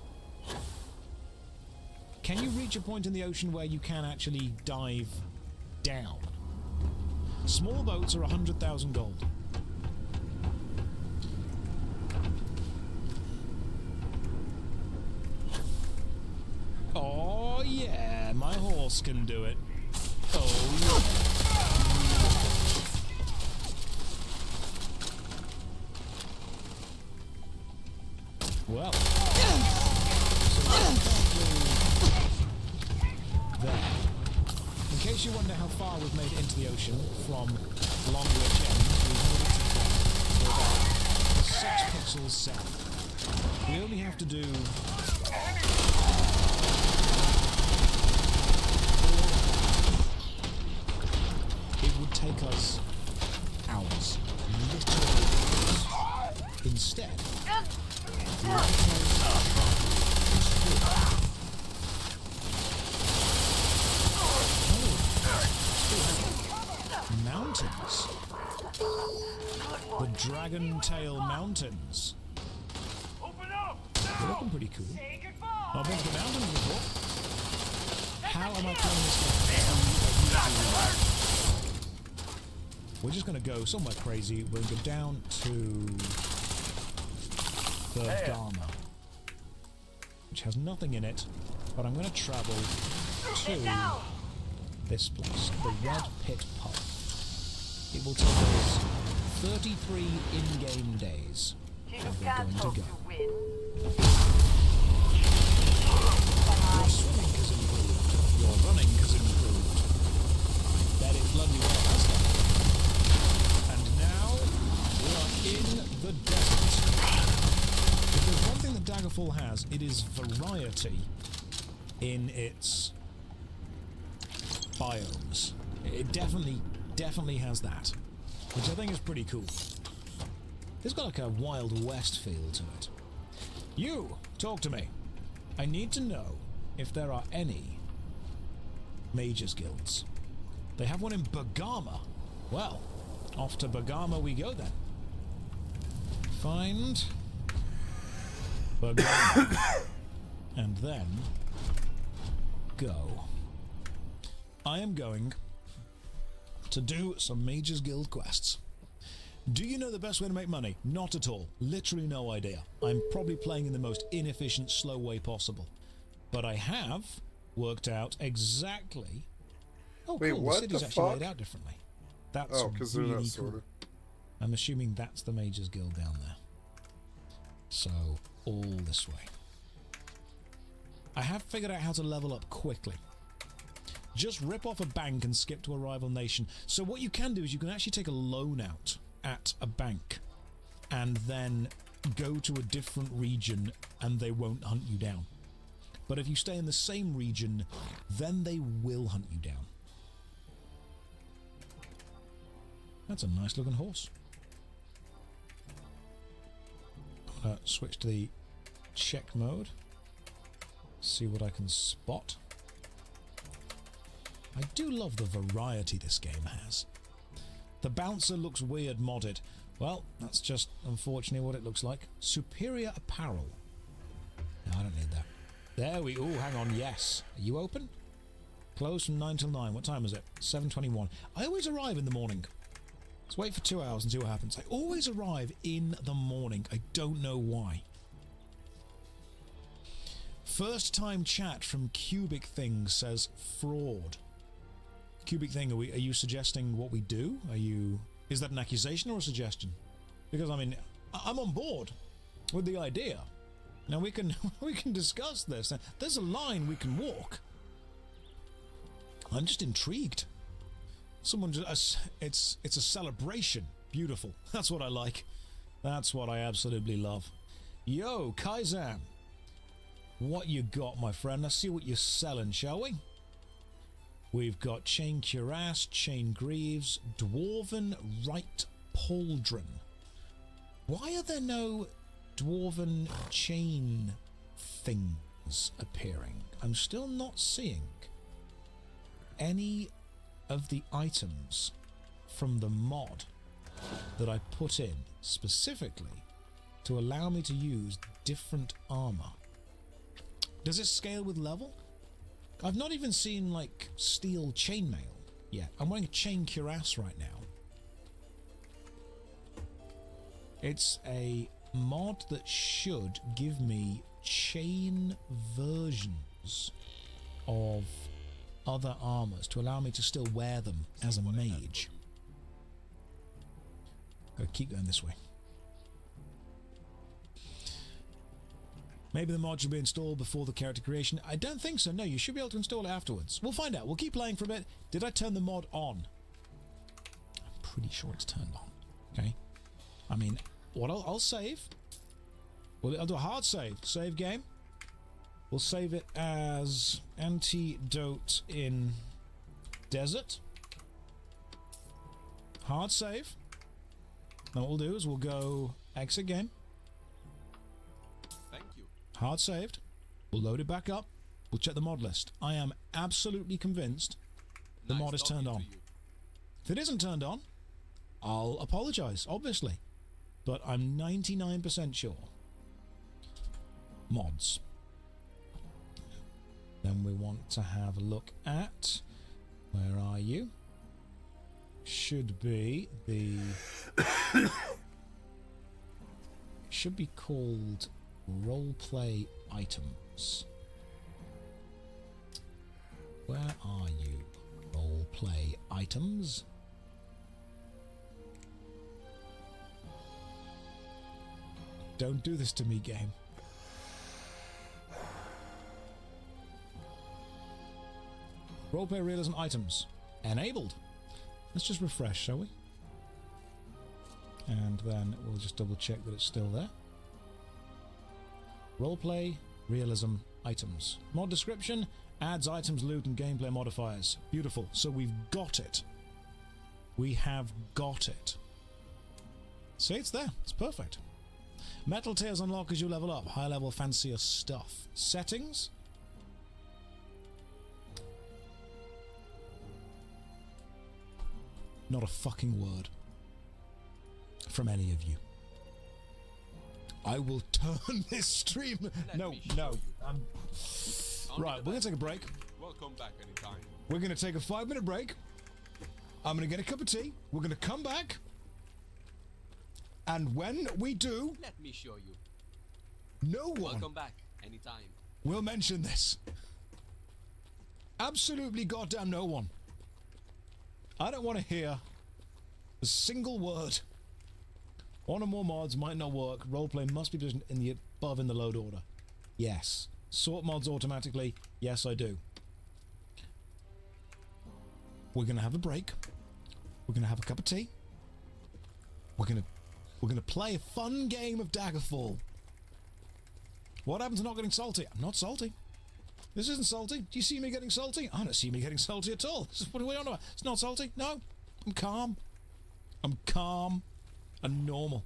Can you reach a point in the ocean where you can actually dive down? Small boats are 100,000 gold. Oh yeah, my horse can do it. Oh yeah. Well. So there. case you wonder how far we've made it into the ocean from Longwich End, we've made it to there. We're about 6 pixels south. We only have to do... It would take us hours. Literally hours. Instead, mountains. The Dragon Tail Mountains. They're looking pretty cool. I've been to the mountains before. How am I playing this game? We're just going to go somewhere crazy. We're going to go down to Bergama, which has nothing in it, but I'm going to travel to this place, the Red Pit Pub. It will take us 33 in-game days. And we're going to go. Your swimming has improved. Your running has improved. That it bloody well has done. And now we are in the desert. If there's one thing that Daggerfall has, it is variety in its biomes. It definitely has that, which I think is pretty cool. It's got like a Wild West feel to it. You, talk to me. I need to know if there are any Mages Guilds. They have one in Bergama. Well, off to Bergama we go then. Find Bergama. And then go. I am going to do some Mages Guild quests. Do you know the best way to make money? Not at all. Literally no idea. I'm probably playing in the most inefficient, slow way possible. But I have worked out exactly... Oh, wait, cool. what The city's the actually fuck? laid out differently. That's because really they're not cool. sorted. I'm assuming that's the Mages Guild down there. So, all this way. I have figured out how to level up quickly. Just rip off a bank and skip to a rival nation. So what you can do is you can actually take a loan out at a bank and then go to a different region and they won't hunt you down. But if you stay in the same region, then they will hunt you down. That's a nice looking horse. I'm gonna switch to the check mode. See what I can spot. I do love the variety this game has. The bouncer looks weird modded. Well, that's just unfortunately what it looks like. Superior apparel. No, I don't need that. There we... Oh, hang on, yes. Are you open? Closed from 9 till 9. What time is it? 7:21. I always arrive in the morning. Let's wait for 2 hours and see what happens. I always arrive in the morning. I don't know why. First time chat from Cubic Thing says fraud. Cubic Thing, are you suggesting what we do? Is that an accusation or a suggestion? Because I mean, I'm on board with the idea. Now we can discuss this. There's a line we can walk. I'm just intrigued. Someone just it's a celebration. Beautiful. That's what I like. That's what I absolutely love. Yo, Kaizan. What you got, my friend? Let's see what you're selling, shall we? We've got Chain Cuirass, Chain Greaves, Dwarven Right Pauldron. Why are there no Dwarven chain things appearing? I'm still not seeing any of the items from the mod that I put in specifically to allow me to use different armor. Does it scale with level? I've not even seen, like, steel chainmail yet. I'm wearing a chain cuirass right now. It's a mod that should give me chain versions of other armors to allow me to still wear them as a mage. Gotta keep going this way. Maybe the mod should be installed before the character creation. I don't think so. No, you should be able to install it afterwards. We'll find out. We'll keep playing for a bit. Did I turn the mod on? I'm pretty sure it's turned on. Okay. I mean, what I'll save. Well, I'll do a hard save. Save game. We'll save it as Antidote in Desert. Hard save. Now what we'll do is we'll go exit game. Thank you. Hard saved. We'll load it back up. We'll check the mod list. I am absolutely convinced the mod is turned on. If it isn't turned on, I'll apologize, obviously. But I'm 99% sure. Mods. Then we want to have a look at... Where are you? Should be the... should be called roleplay items. Where are you? Roleplay items. Don't do this to me, game. Roleplay realism items. Enabled. Let's just refresh, shall we? And then we'll just double check that it's still there. Roleplay realism items. Mod description. Adds items, loot, and gameplay modifiers. Beautiful. So we've got it. We have got it. See, it's there. It's perfect. Metal tiers unlock as you level up. High level, fancier stuff. Settings. Not a fucking word from any of you. I will turn this stream. No. Right, we're gonna take a break. Welcome back anytime. We're gonna take a 5-minute break. I'm gonna get a cup of tea. We're gonna come back. And when we do, let me show you. No one Welcome back anytime. will mention this. Absolutely goddamn no one. I don't want to hear a single word. One or more mods might not work. Roleplay must be positioned in the above in the load order. Yes. Sort mods automatically. Yes, I do. We're gonna have a break. We're gonna have a cup of tea. We're gonna play a fun game of Daggerfall. What happens to not getting salty? I'm not salty. This isn't salty. Do you see me getting salty? I don't see me getting salty at all. What are we on about? It's not salty? No. I'm calm. I'm calm and normal.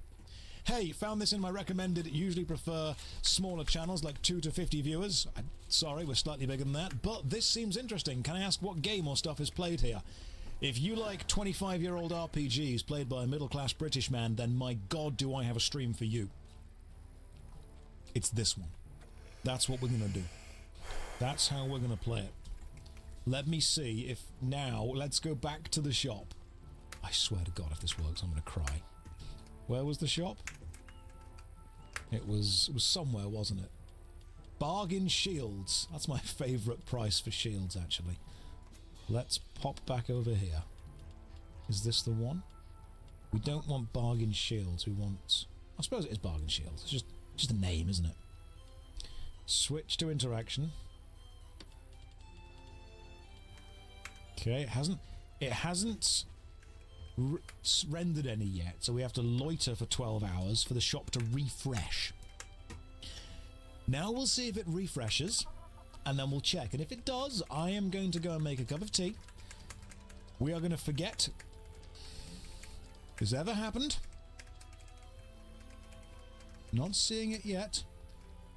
Hey, found this in my recommended. Usually prefer smaller channels like 2 to 50 viewers. Sorry, we're slightly bigger than that. But this seems interesting. Can I ask what game or stuff is played here? If you like 25-year-old RPGs played by a middle-class British man, then my god do I have a stream for you. It's this one. That's what we're going to do. That's how we're going to play it. Let me see if now... Let's go back to the shop. I swear to God, if this works, I'm going to cry. Where was the shop? It was somewhere, wasn't it? Bargain shields. That's my favourite price for shields, actually. Let's pop back over here. Is this the one? We don't want bargain shields. We want... I suppose it is bargain shields. It's just a name, isn't it? Switch to interaction. Okay, it hasn't rendered any yet, so we have to loiter for 12 hours for the shop to refresh. Now we'll see if it refreshes, and then we'll check. And if it does, I am going to go and make a cup of tea. We are going to forget this ever happened. Not seeing it yet,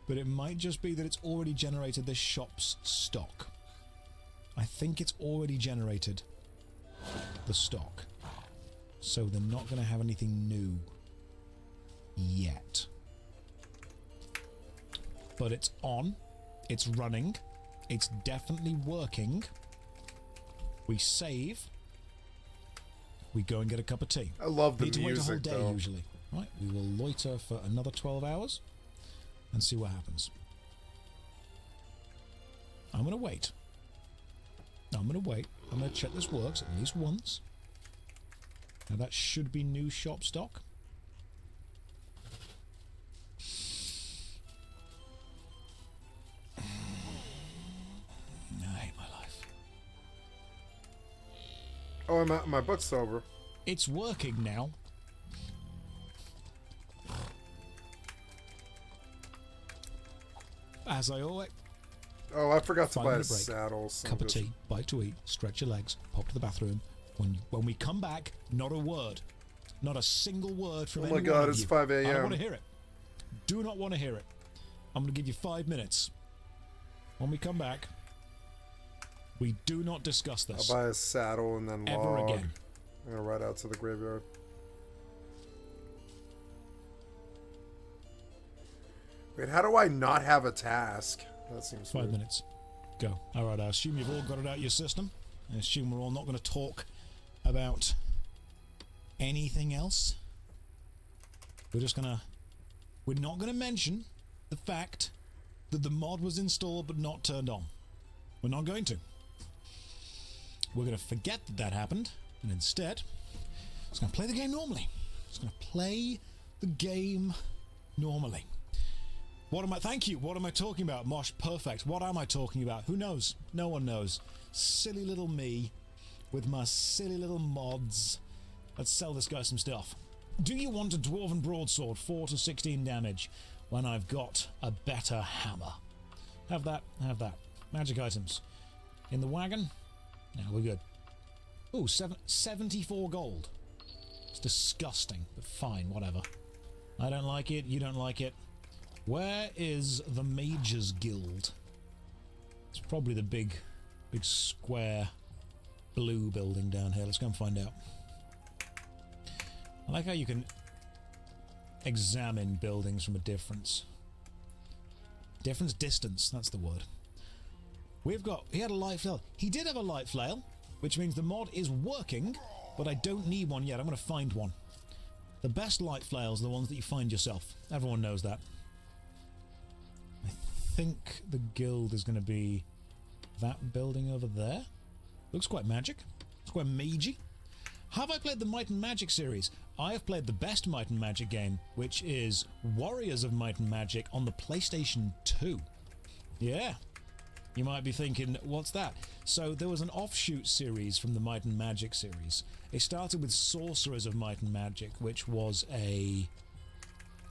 but it might just be that it's already generated this shop's stock. I think it's already generated the stock. So they're not going to have anything new yet. But it's on. It's running. It's definitely working. We save. We go and get a cup of tea. I love the Need music, to wait a whole day though. usually. Right, we will loiter for another 12 hours and see what happens. I'm going to wait. I'm going to wait. I'm going to check this works at least once. Now that should be new shop stock. Oh, my book's sober. It's working now. As I always... Oh, I forgot to 5 buy a minute break, saddle. cup of tea, bite to eat, stretch your legs, pop to the bathroom. When we come back, not a word. Not a single word from anyone. Oh my god, of it's you. 5 I don't a.m. want to hear it. Do not want to hear it. I'm going to give you 5 minutes. When we come back, we do not discuss this. I'll buy a saddle and then ever log. again. I'm gonna ride out to the graveyard. Wait, how do I not have a task? That seems 5 weird. minutes. Go. All right, I assume you've all got it out your system. I assume we're all not going to talk about anything else. We're not going to mention the fact that the mod was installed but not turned on. We're not going to. We're going to forget that that happened, and instead, it's going to play the game normally. It's going to play the game normally. Thank you. What am I talking about? Mosh, perfect. What am I talking about? Who knows? No one knows. Silly little me with my silly little mods. Let's sell this guy some stuff. Do you want a Dwarven Broadsword, 4 to 16 damage, when I've got a better hammer? Have that, have that. Magic items. In the wagon? Now we're good. Ooh, 74 gold. It's disgusting, but fine, whatever. I don't like it, you don't like it. Where is the Mages Guild? It's probably the big square blue building down here. Let's go and find out. I like how you can examine buildings from a distance. Distance, that's the word. He had a light flail. He did have a light flail, which means the mod is working, but I don't need one yet. I'm going to find one. The best light flails are the ones that you find yourself. Everyone knows that. I think the guild is going to be that building over there. Looks quite magic. It's quite magey. Have I played the Might and Magic series? I have played the best Might and Magic game, which is Warriors of Might and Magic on the PlayStation 2. Yeah. You might be thinking, what's that? So there was an offshoot series from the Might and Magic series. It started with Sorcerers of Might and Magic, which was a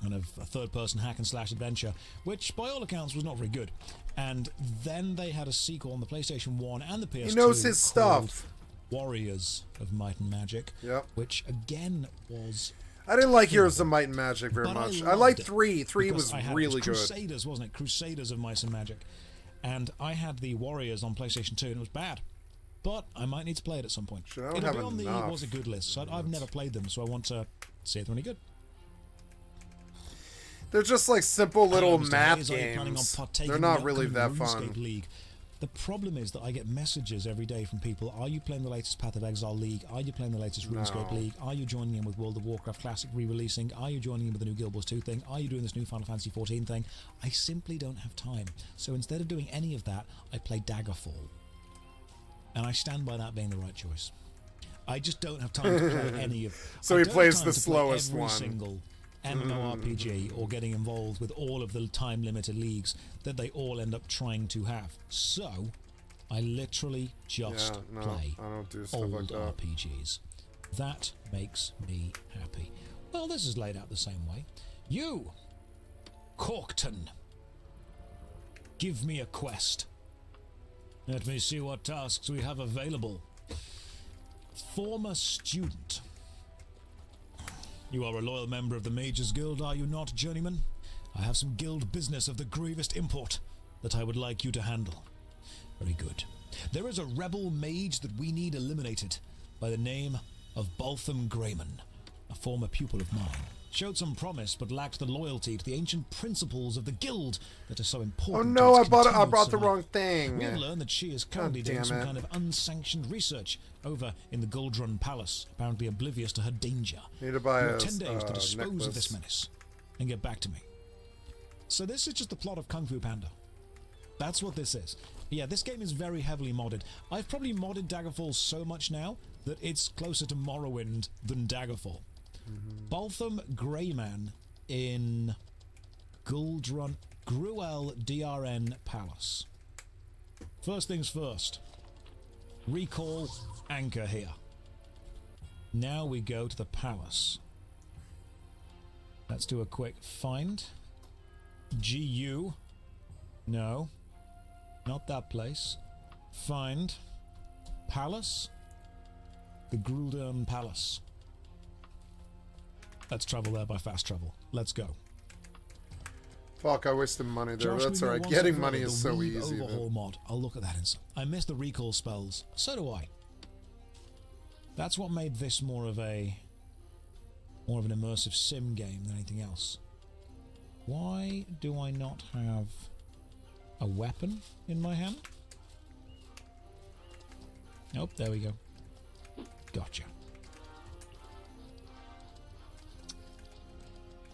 kind of a third-person hack-and-slash adventure, which by all accounts was not very good. And then they had a sequel on the PlayStation 1 and the PS2. He knows his stuff. Warriors of Might and Magic, yep. Which again was... I didn't like Heroes of Might and Magic very much. I liked 3. 3 was really good. Crusaders, wasn't it? Crusaders of Might and Magic. And I had the Warriors on PlayStation 2 and it was bad. But I might need to play it at some point. Shit, I don't It'll have be on enough. the Was It Good list, so I've never played them, so I want to see if they're any good. They're just like simple little Mr. math Hayes, are you planning on games. partaking They're in not the really that upcoming fun. RuneScape League? The problem is that I get messages every day from people. Are you playing the latest Path of Exile League? Are you playing the latest RuneScape League? Are you joining in with World of Warcraft Classic re-releasing? Are you joining in with the new Guild Wars 2 thing? Are you doing this new Final Fantasy 14 thing? I simply don't have time. So instead of doing any of that, I play Daggerfall. And I stand by that being the right choice. I just don't have time to play any of... So he plays the slowest one. Single MMORPG or getting involved with all of the time-limited leagues that they all end up trying to have. So, I literally just play I don't do stuff old like that. RPGs. That makes me happy. Well, this is laid out the same way. You, Corkton, give me a quest. Let me see what tasks we have available. Former student. You are a loyal member of the Mages Guild, are you not, journeyman? I have some guild business of the gravest import that I would like you to handle. Very good. There is a rebel mage that we need eliminated by the name of Baltham Grayman, a former pupil of mine. Showed some promise, but lacked the loyalty to the ancient principles of the guild that are so important. Oh no, to I its brought continued the wrong survival. thing. We have learned that she is currently doing damn some it. kind of unsanctioned research over in the Goldrun Palace, apparently oblivious to her danger. Need to buy You a have 10 days to dispose necklace. of this menace and get back to me. So this is just the plot of Kung Fu Panda. That's what this is. Yeah, this game is very heavily modded. I've probably modded Daggerfall so much now that it's closer to Morrowind than Daggerfall. Baltham Greyman in Gruel DRN Palace. First things first. Recall Anchor here. Now we go to the palace. Let's do a quick find. GU. No. Not that place. Find. Palace. The Gruldern Palace. Let's travel there by fast travel. Let's go. Fuck, I wasted money there. Josh, That's we alright. go Getting once money over is the so Weave easy. Overhaul Man. mod. I'll look at that instant. I miss the recall spells. So do I. That's what made this more of an immersive sim game than anything else. Why do I not have a weapon in my hand? Nope, there we go. Gotcha.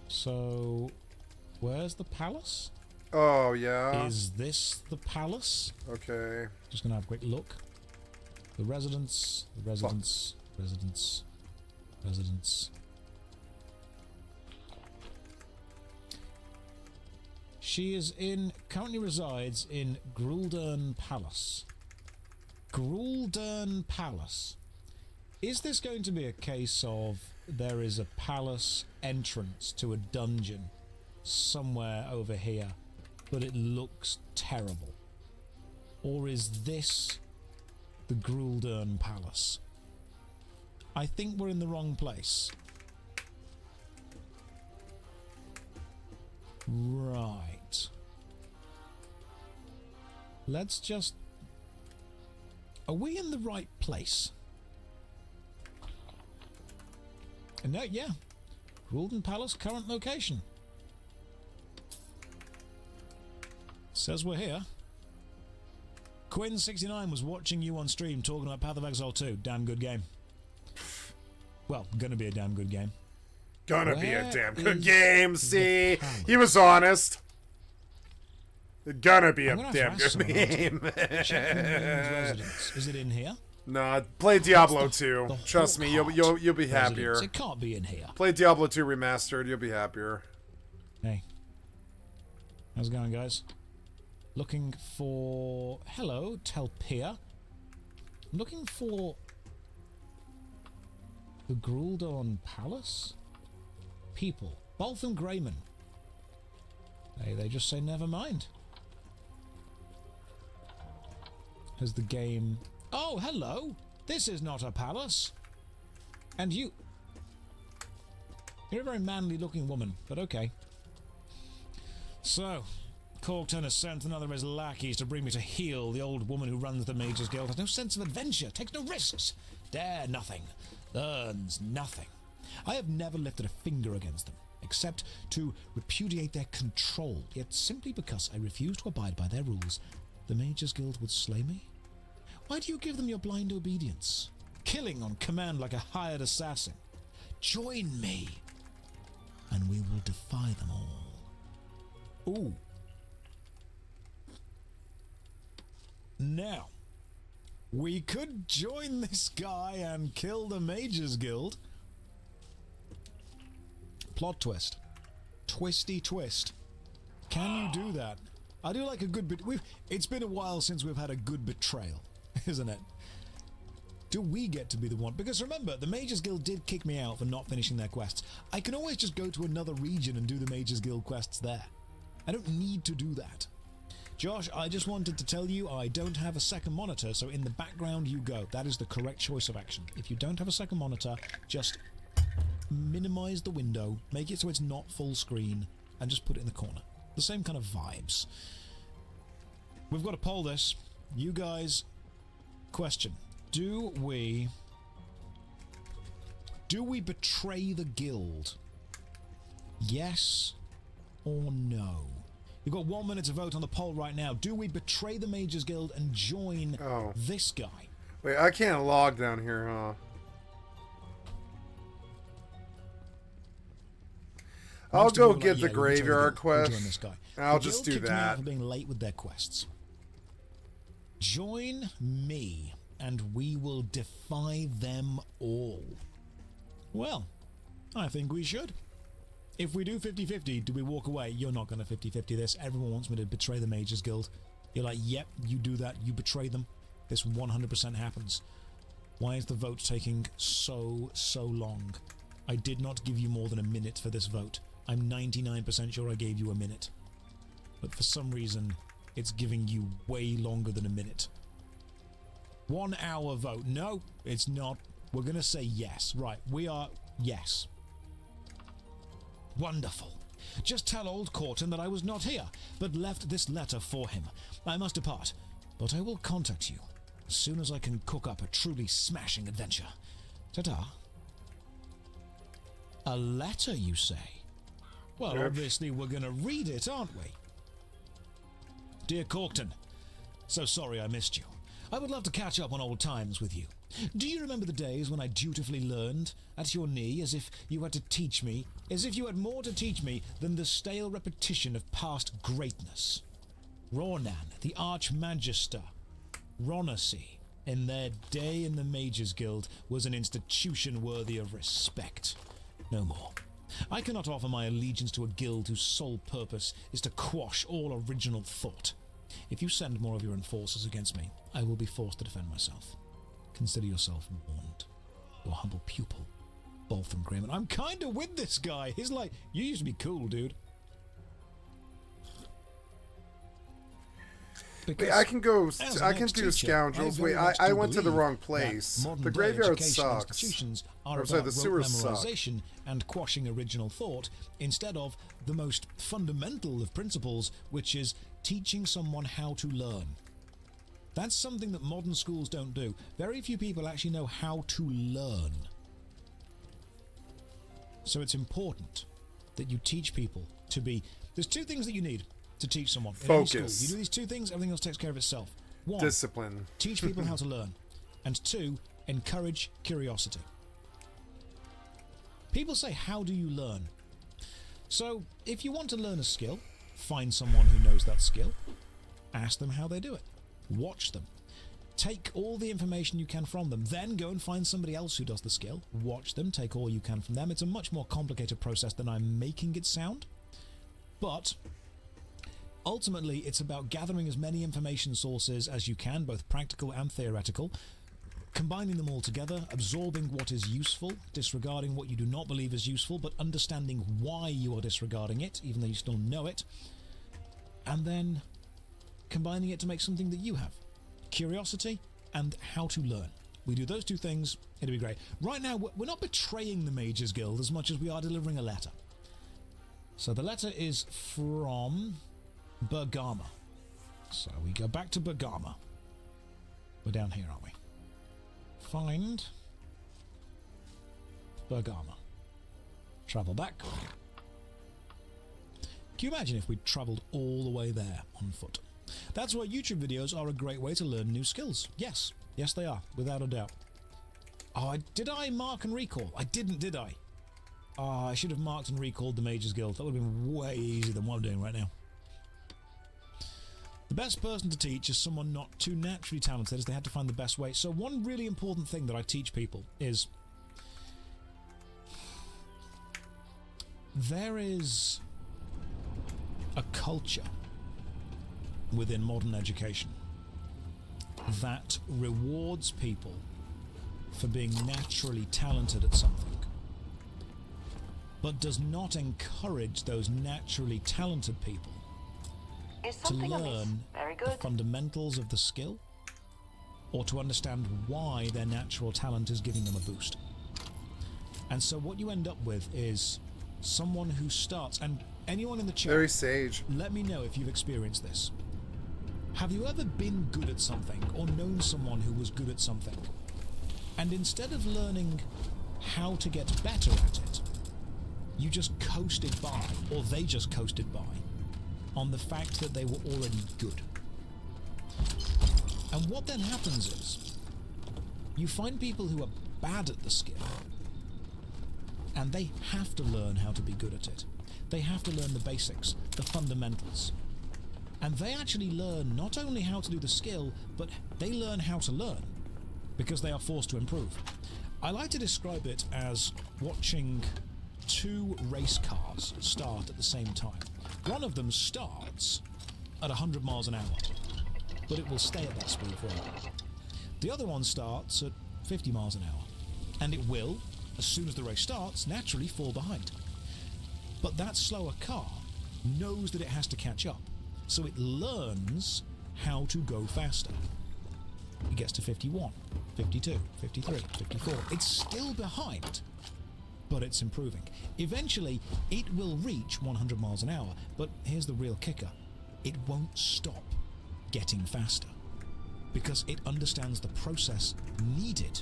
So, where's the palace? Oh, yeah. Is this the palace? Okay. Just gonna have a quick look. The residence, residence. She currently resides in Gruldern Palace. Gruldern Palace. Is this going to be a case of there is a palace entrance to a dungeon somewhere over here, but it looks terrible? Or is this the Gruldern Palace? I think we're in the wrong place. Right. Let's just... Are we in the right place? No, yeah. Gruldern Palace, current location. Says we're here. Quinn69 was watching you on stream talking about Path of Exile 2. Damn good game. Well, gonna be a damn good game. Gonna be a damn good game, see? He was honest. Gonna be a damn good game. Is it in here? Nah, play Diablo 2. Trust me, you'll be happier. It can't be in here. Play Diablo 2 Remastered, you'll be happier. Hey. How's it going, guys? Looking for... Hello, Telpia. Looking for... the Gruldern Palace? People. Baltham Grayman. They just say never mind. Has the game... Oh, hello! This is not a palace. And you... You're a very manly looking woman, but okay. So, Corkton has sent another of his lackeys to bring me to heel the old woman who runs the Mages Guild. Has no sense of adventure, takes no risks, dare nothing, learns nothing. I have never lifted a finger against them, except to repudiate their control, yet simply because I refuse to abide by their rules, the Mages Guild would slay me? Why do you give them your blind obedience? Killing on command like a hired assassin. Join me, and we will defy them all. Ooh. Now, we could join this guy and kill the Mages Guild. Plot twist. Twisty twist. Can you do that? I do like a good bit. It's been a while since we've had a good betrayal, isn't it? Do we get to be the one? Because remember, the Mages Guild did kick me out for not finishing their quests. I can always just go to another region and do the Mages Guild quests there. I don't need to do that. Josh, I just wanted to tell you I don't have a second monitor, so in the background you go. That is the correct choice of action. If you don't have a second monitor, just minimize the window, make it so it's not full screen, and just put it in the corner. The same kind of vibes. We've got to poll this. You guys, question. Do we betray the guild? Yes or no? You've got 1 minute to vote on the poll right now. Do we betray the Mages Guild and join this guy? Wait, I can't log down here, huh? I'll go get the graveyard quest. I'll just do that. For being late with their quests. Join me, and we will defy them all. Well, I think we should. If we do 50-50, do we walk away? You're not going to 50-50 this. Everyone wants me to betray the Mages Guild. You're like, yep, you do that. You betray them. This 100% happens. Why is the vote taking so long? I did not give you more than a minute for this vote. I'm 99% sure I gave you a minute. But for some reason, it's giving you way longer than a minute. 1 hour vote. No, it's not. We're going to say yes. Right, we are yes. Wonderful. Just tell old Corton that I was not here, but left this letter for him. I must depart, but I will contact you as soon as I can cook up a truly smashing adventure. Ta-ta. A letter, you say? Well, obviously we're going to read it, aren't we? Dear Corkton, so sorry I missed you. I would love to catch up on old times with you. Do you remember the days when I dutifully learned at your knee as if you had to teach me, as if you had more to teach me than the stale repetition of past greatness? Ronan, the Archmagister, Ronacy, in their day in the Mages Guild, was an institution worthy of respect. No more. I cannot offer my allegiance to a guild whose sole purpose is to quash all original thought. If you send more of your enforcers against me, I will be forced to defend myself. Consider yourself warned. Your humble pupil, Boltham Grayman. I'm kinda with this guy. He's like, you used to be cool, dude. Wait, I can go. I can do scoundrels. Wait, I went to the wrong place. The graveyard sucks. Are sorry, about the sewers suck. memorization and quashing original thought instead of the most fundamental of principles, which is teaching someone how to learn. That's something that modern schools don't do. Very few people actually know how to learn. So it's important that you teach people to be... There's two things that you need to teach someone. Focus. In any school. You do these two things, everything else takes care of itself. 1, discipline. Teach people how to learn. And 2, encourage curiosity. People say, how do you learn? So, if you want to learn a skill, find someone who knows that skill. Ask them how they do it. Watch them. Take all the information you can from them. Then go and find somebody else who does the skill. Watch them. Take all you can from them. It's a much more complicated process than I'm making it sound. But ultimately, it's about gathering as many information sources as you can, both practical and theoretical, combining them all together, absorbing what is useful, disregarding what you do not believe is useful, but understanding why you are disregarding it, even though you still know it, and then combining it to make something that you have. Curiosity and how to learn. We do those two things, it'll be great. Right now, we're not betraying the Mages Guild as much as we are delivering a letter. So the letter is from Bergama. So we go back to Bergama. We're down here, aren't we? Find Bergama. Travel back. Can you imagine if we travelled all the way there on foot? That's why YouTube videos are a great way to learn new skills. Yes, yes they are, without a doubt. Oh, did I mark and recall? I didn't, did I? I should have marked and recalled the Mages Guild. That would have been way easier than what I'm doing right now. The best person to teach is someone not too naturally talented, as they had to find the best way. So one really important thing that I teach people is there is a culture within modern education that rewards people for being naturally talented at something, but does not encourage those naturally talented people to learn the fundamentals of the skill or to understand why their natural talent is giving them a boost. And so what you end up with is someone who starts, and anyone in the chat, very sage, let me know if you've experienced this. Have you ever been good at something or known someone who was good at something, and instead of learning how to get better at it, you just coasted by, or they just coasted by, on the fact that they were already good? And what then happens is you find people who are bad at the skill, and they have to learn how to be good at it. They have to learn the basics, the fundamentals. And they actually learn not only how to do the skill, but they learn how to learn, because they are forced to improve. I like to describe it as watching two race cars start at the same time. One of them starts at 100 miles an hour, but it will stay at that speed for a while. The other one starts at 50 miles an hour. And it will, as soon as the race starts, naturally fall behind. But that slower car knows that it has to catch up, so it learns how to go faster. It gets to 51, 52, 53, 54. It's still behind, but it's improving. Eventually, it will reach 100 miles an hour, but here's the real kicker. It won't stop getting faster, because it understands the process needed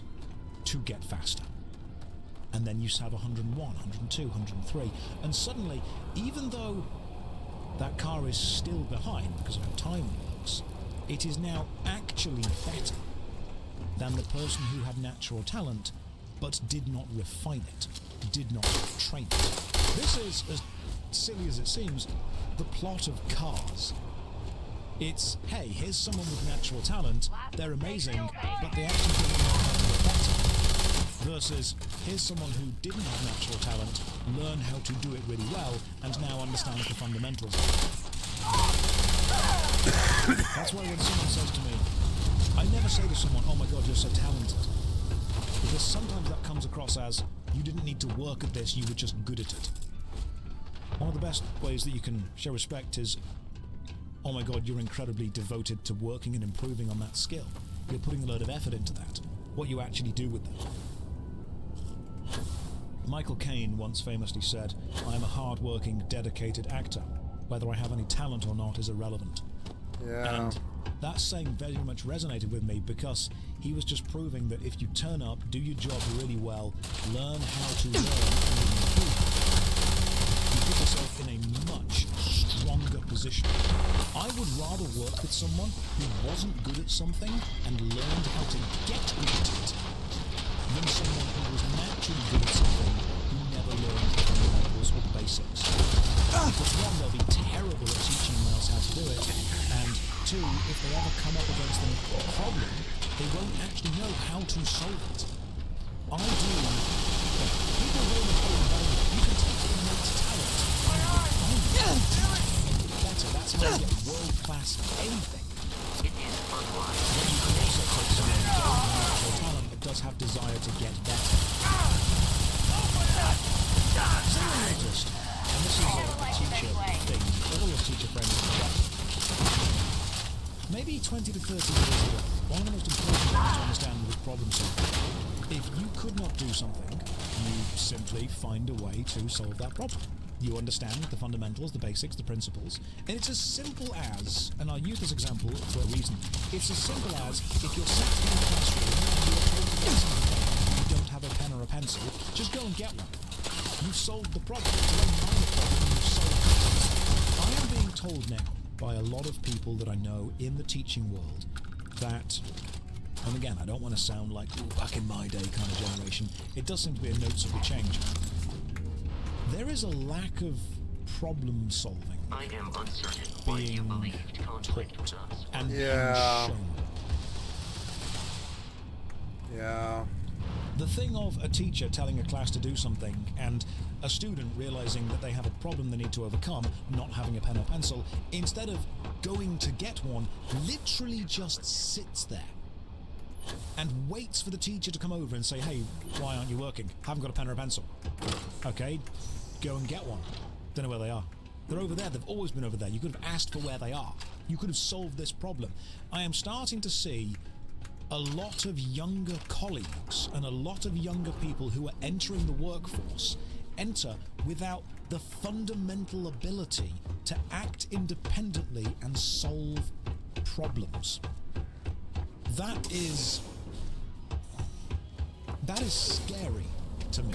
to get faster. And then you have 101, 102, 103, and suddenly, even though that car is still behind because of how time works, it is now actually better than the person who had natural talent but did not refine it, did not train it. This is, as silly as it seems, the plot of Cars. It's, hey, here's someone with natural talent, they're amazing, but they actually don't know how to get better. Versus, here's someone who didn't have natural talent, learn how to do it really well, and now understands the fundamentals. That's why when someone says to me, I never say to someone, oh my god, you're so talented. Because sometimes that comes across as, you didn't need to work at this, you were just good at it. One of the best ways that you can show respect is, oh my god, you're incredibly devoted to working and improving on that skill. You're putting a load of effort into that. What you actually do with that. Michael Caine once famously said, I am a hard-working, dedicated actor. Whether I have any talent or not is irrelevant. Yeah. And that saying very much resonated with me because he was just proving that if you turn up, do your job really well, learn how to learn and improve, you put yourself in a much stronger position. I would rather work with someone who wasn't good at something and learned how to get good at it than someone who was naturally good at something who never learned the fundamentals or the basics. Because one, they'll be terrible at teaching anyone else how to do it, and two, if they ever come up against a problem, they won't actually know how to solve it. I do. People will know you can take innate talent and refine it. Better, that's how you get world-class at anything. It is unwise. But you can also take someone who doesn't have natural talent but does have desire to get better. Someone noticed, and this is a teacher thing, all your teacher friends maybe 20 to 30 years ago, one of the most important things to understand with problem solving, if you could not do something, you simply find a way to solve that problem. You understand the fundamentals, the basics, the principles, and it's as simple as, and I'll use this example for a reason, it's as simple as if you're sat in a classroom and you're told to get something and you don't have a pen or a pencil, just go and get one. You've solved the problem. It's a very minor problem and you've solved it. I am being told now by a lot of people that I know in the teaching world that, and again, I don't want to sound like back in my day kind of generation, it does seem to be a noticeable change. There is a lack of problem solving. I am uncertain why you believed conflict with us. And Yeah. shown. Yeah. The thing of a teacher telling a class to do something and a student realizing that they have a problem they need to overcome, not having a pen or pencil, instead of going to get one, literally just sits there and waits for the teacher to come over and say, hey, why aren't you working? Haven't got a pen or a pencil. Okay, go and get one. Don't know where they are. They're over there. They've always been over there. You could have asked for where they are. You could have solved this problem. I am starting to see a lot of younger colleagues and a lot of younger people who are entering the workforce enter without the fundamental ability to act independently and solve problems. That is scary to me.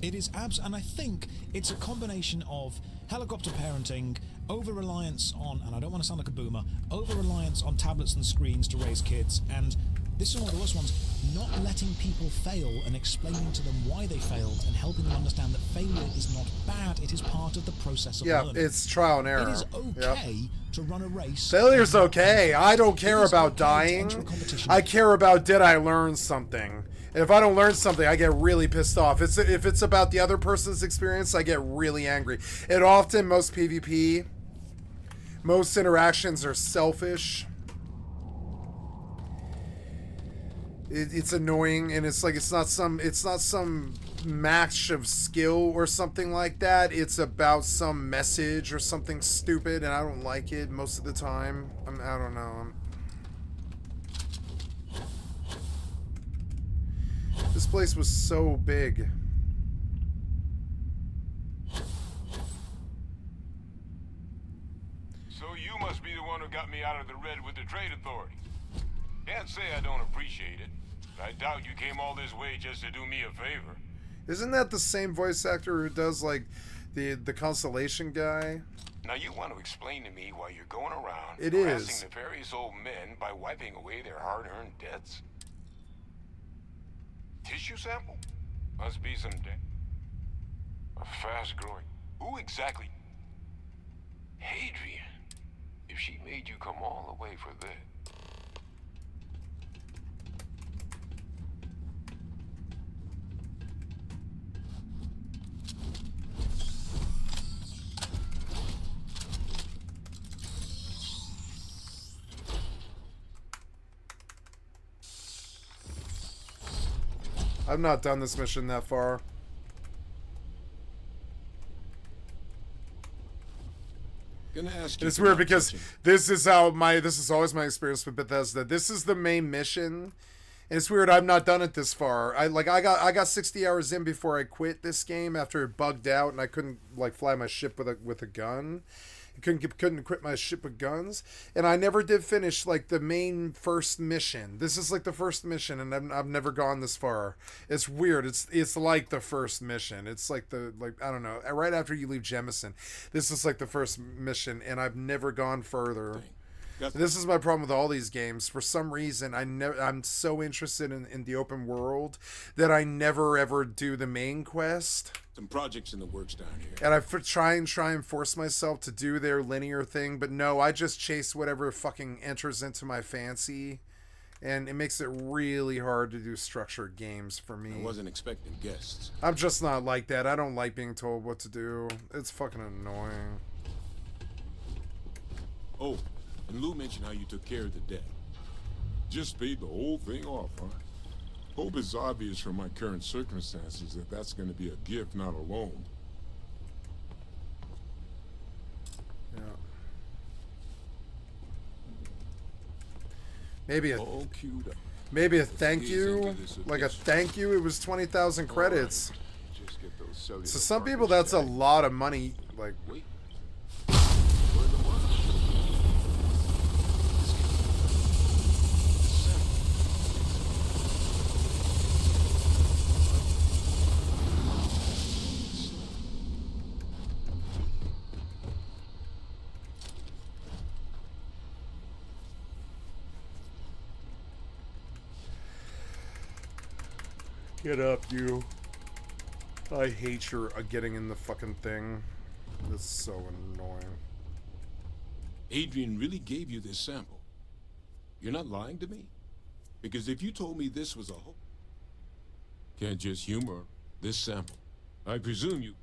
It is and I think it's a combination of helicopter parenting, over-reliance on, and I don't want to sound like a boomer, over-reliance on tablets and screens to raise kids, and this is one of the worst ones, not letting people fail and explaining to them why they failed and helping them understand that failure is not bad, it is part of the process of learning. Yeah, it's trial and error. It is okay to run a race. Failure's okay. I don't care about dying. I care about, did I learn something? And if I don't learn something, I get really pissed off. If it's about the other person's experience, I get really angry. And often, most PvP, most interactions are selfish. It's annoying, and it's like it's not some match of skill or something like that. It's about some message or something stupid, and I don't like it most of the time. I don't know. This place was so big. So you must be the one who got me out of the red with the trade authorities. Can't say I don't appreciate it. I doubt you came all this way just to do me a favor. Isn't that the same voice actor who does like the Constellation guy? Now you want to explain to me why you're going around It harassing is. the various old men by wiping away their hard-earned debts? Tissue sample? Must be some a fast-growing. Who exactly? Hadrian. If she made you come all the way for that. I've not done this mission that far. Gonna ask you. It's weird because this is always my experience with Bethesda. This is the main mission. And it's weird I've not done it this far. I got 60 hours in before I quit this game after it bugged out and I couldn't like fly my ship with a gun. I couldn't quit my ship with guns, and I never did finish like the main first mission. This is like the first mission, and I've never gone this far. It's weird. It's like the first mission. It's like I don't know. Right after you leave Jemison, this is like the first mission, and I've never gone further. This is my problem with all these games. For some reason, I'm so interested in the open world that I never ever do the main quest. Some projects in the works down here. And I try and force myself to do their linear thing, but no, I just chase whatever fucking enters into my fancy, and it makes it really hard to do structured games for me. I wasn't expecting guests. I'm just not like that. I don't like being told what to do. It's fucking annoying. Oh, and Lou mentioned how you took care of the debt. Just paid the whole thing off, huh? Hope it's obvious from my current circumstances that that's going to be a gift, not a loan. Yeah. Maybe a all queued up. Maybe a thank you, like a thank you. It was 20,000 credits. Right. Just get those So some people, that's a lot of money. Like, wait. get up, you. I hate your getting in the fucking thing. This is so annoying. Adrian really gave you this sample. You're not lying to me? Because if you told me this was a hoax, can't just humor this sample. I presume you.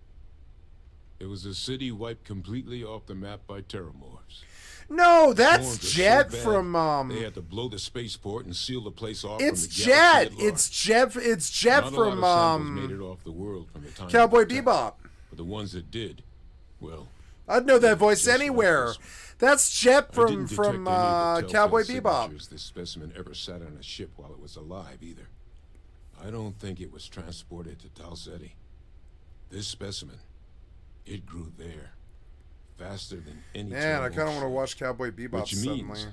It was a city wiped completely off the map by terramorphs. No, that's Storms are Jet so bad, from They had to blow the spaceport and seal the place off. It's from the Jet. galaxy at large. It's Jet Not from a lot of samples made it off the world from the time Cowboy of the attack, Bebop. But the ones that did, well, I'd know that voice just like anywhere. this one. That's Jet I from didn't detect any of the Cowboy telltale Bebop. signatures this specimen ever sat on a ship while it was alive either. I don't think it was transported to Tal Ceti. This specimen, it grew there, faster than any. Man, I kind of want to watch Cowboy Bebop Which suddenly. means,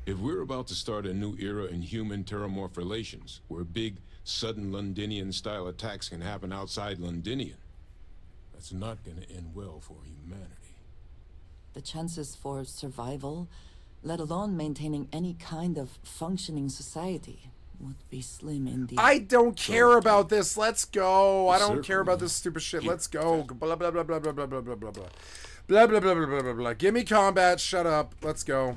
if we're about to start a new era in human terramorph relations, where big, sudden Londinian-style attacks can happen outside Londinian, that's not going to end well for humanity. The chances for survival, let alone maintaining any kind of functioning society, would be slim indeed. I don't care about this. Let's go. I don't care about Certainly. this stupid shit. Here. Let's go. Blah blah blah blah blah blah blah blah blah blah. Blah blah blah blah blah blah blah. Give me combat. Shut up. Let's go.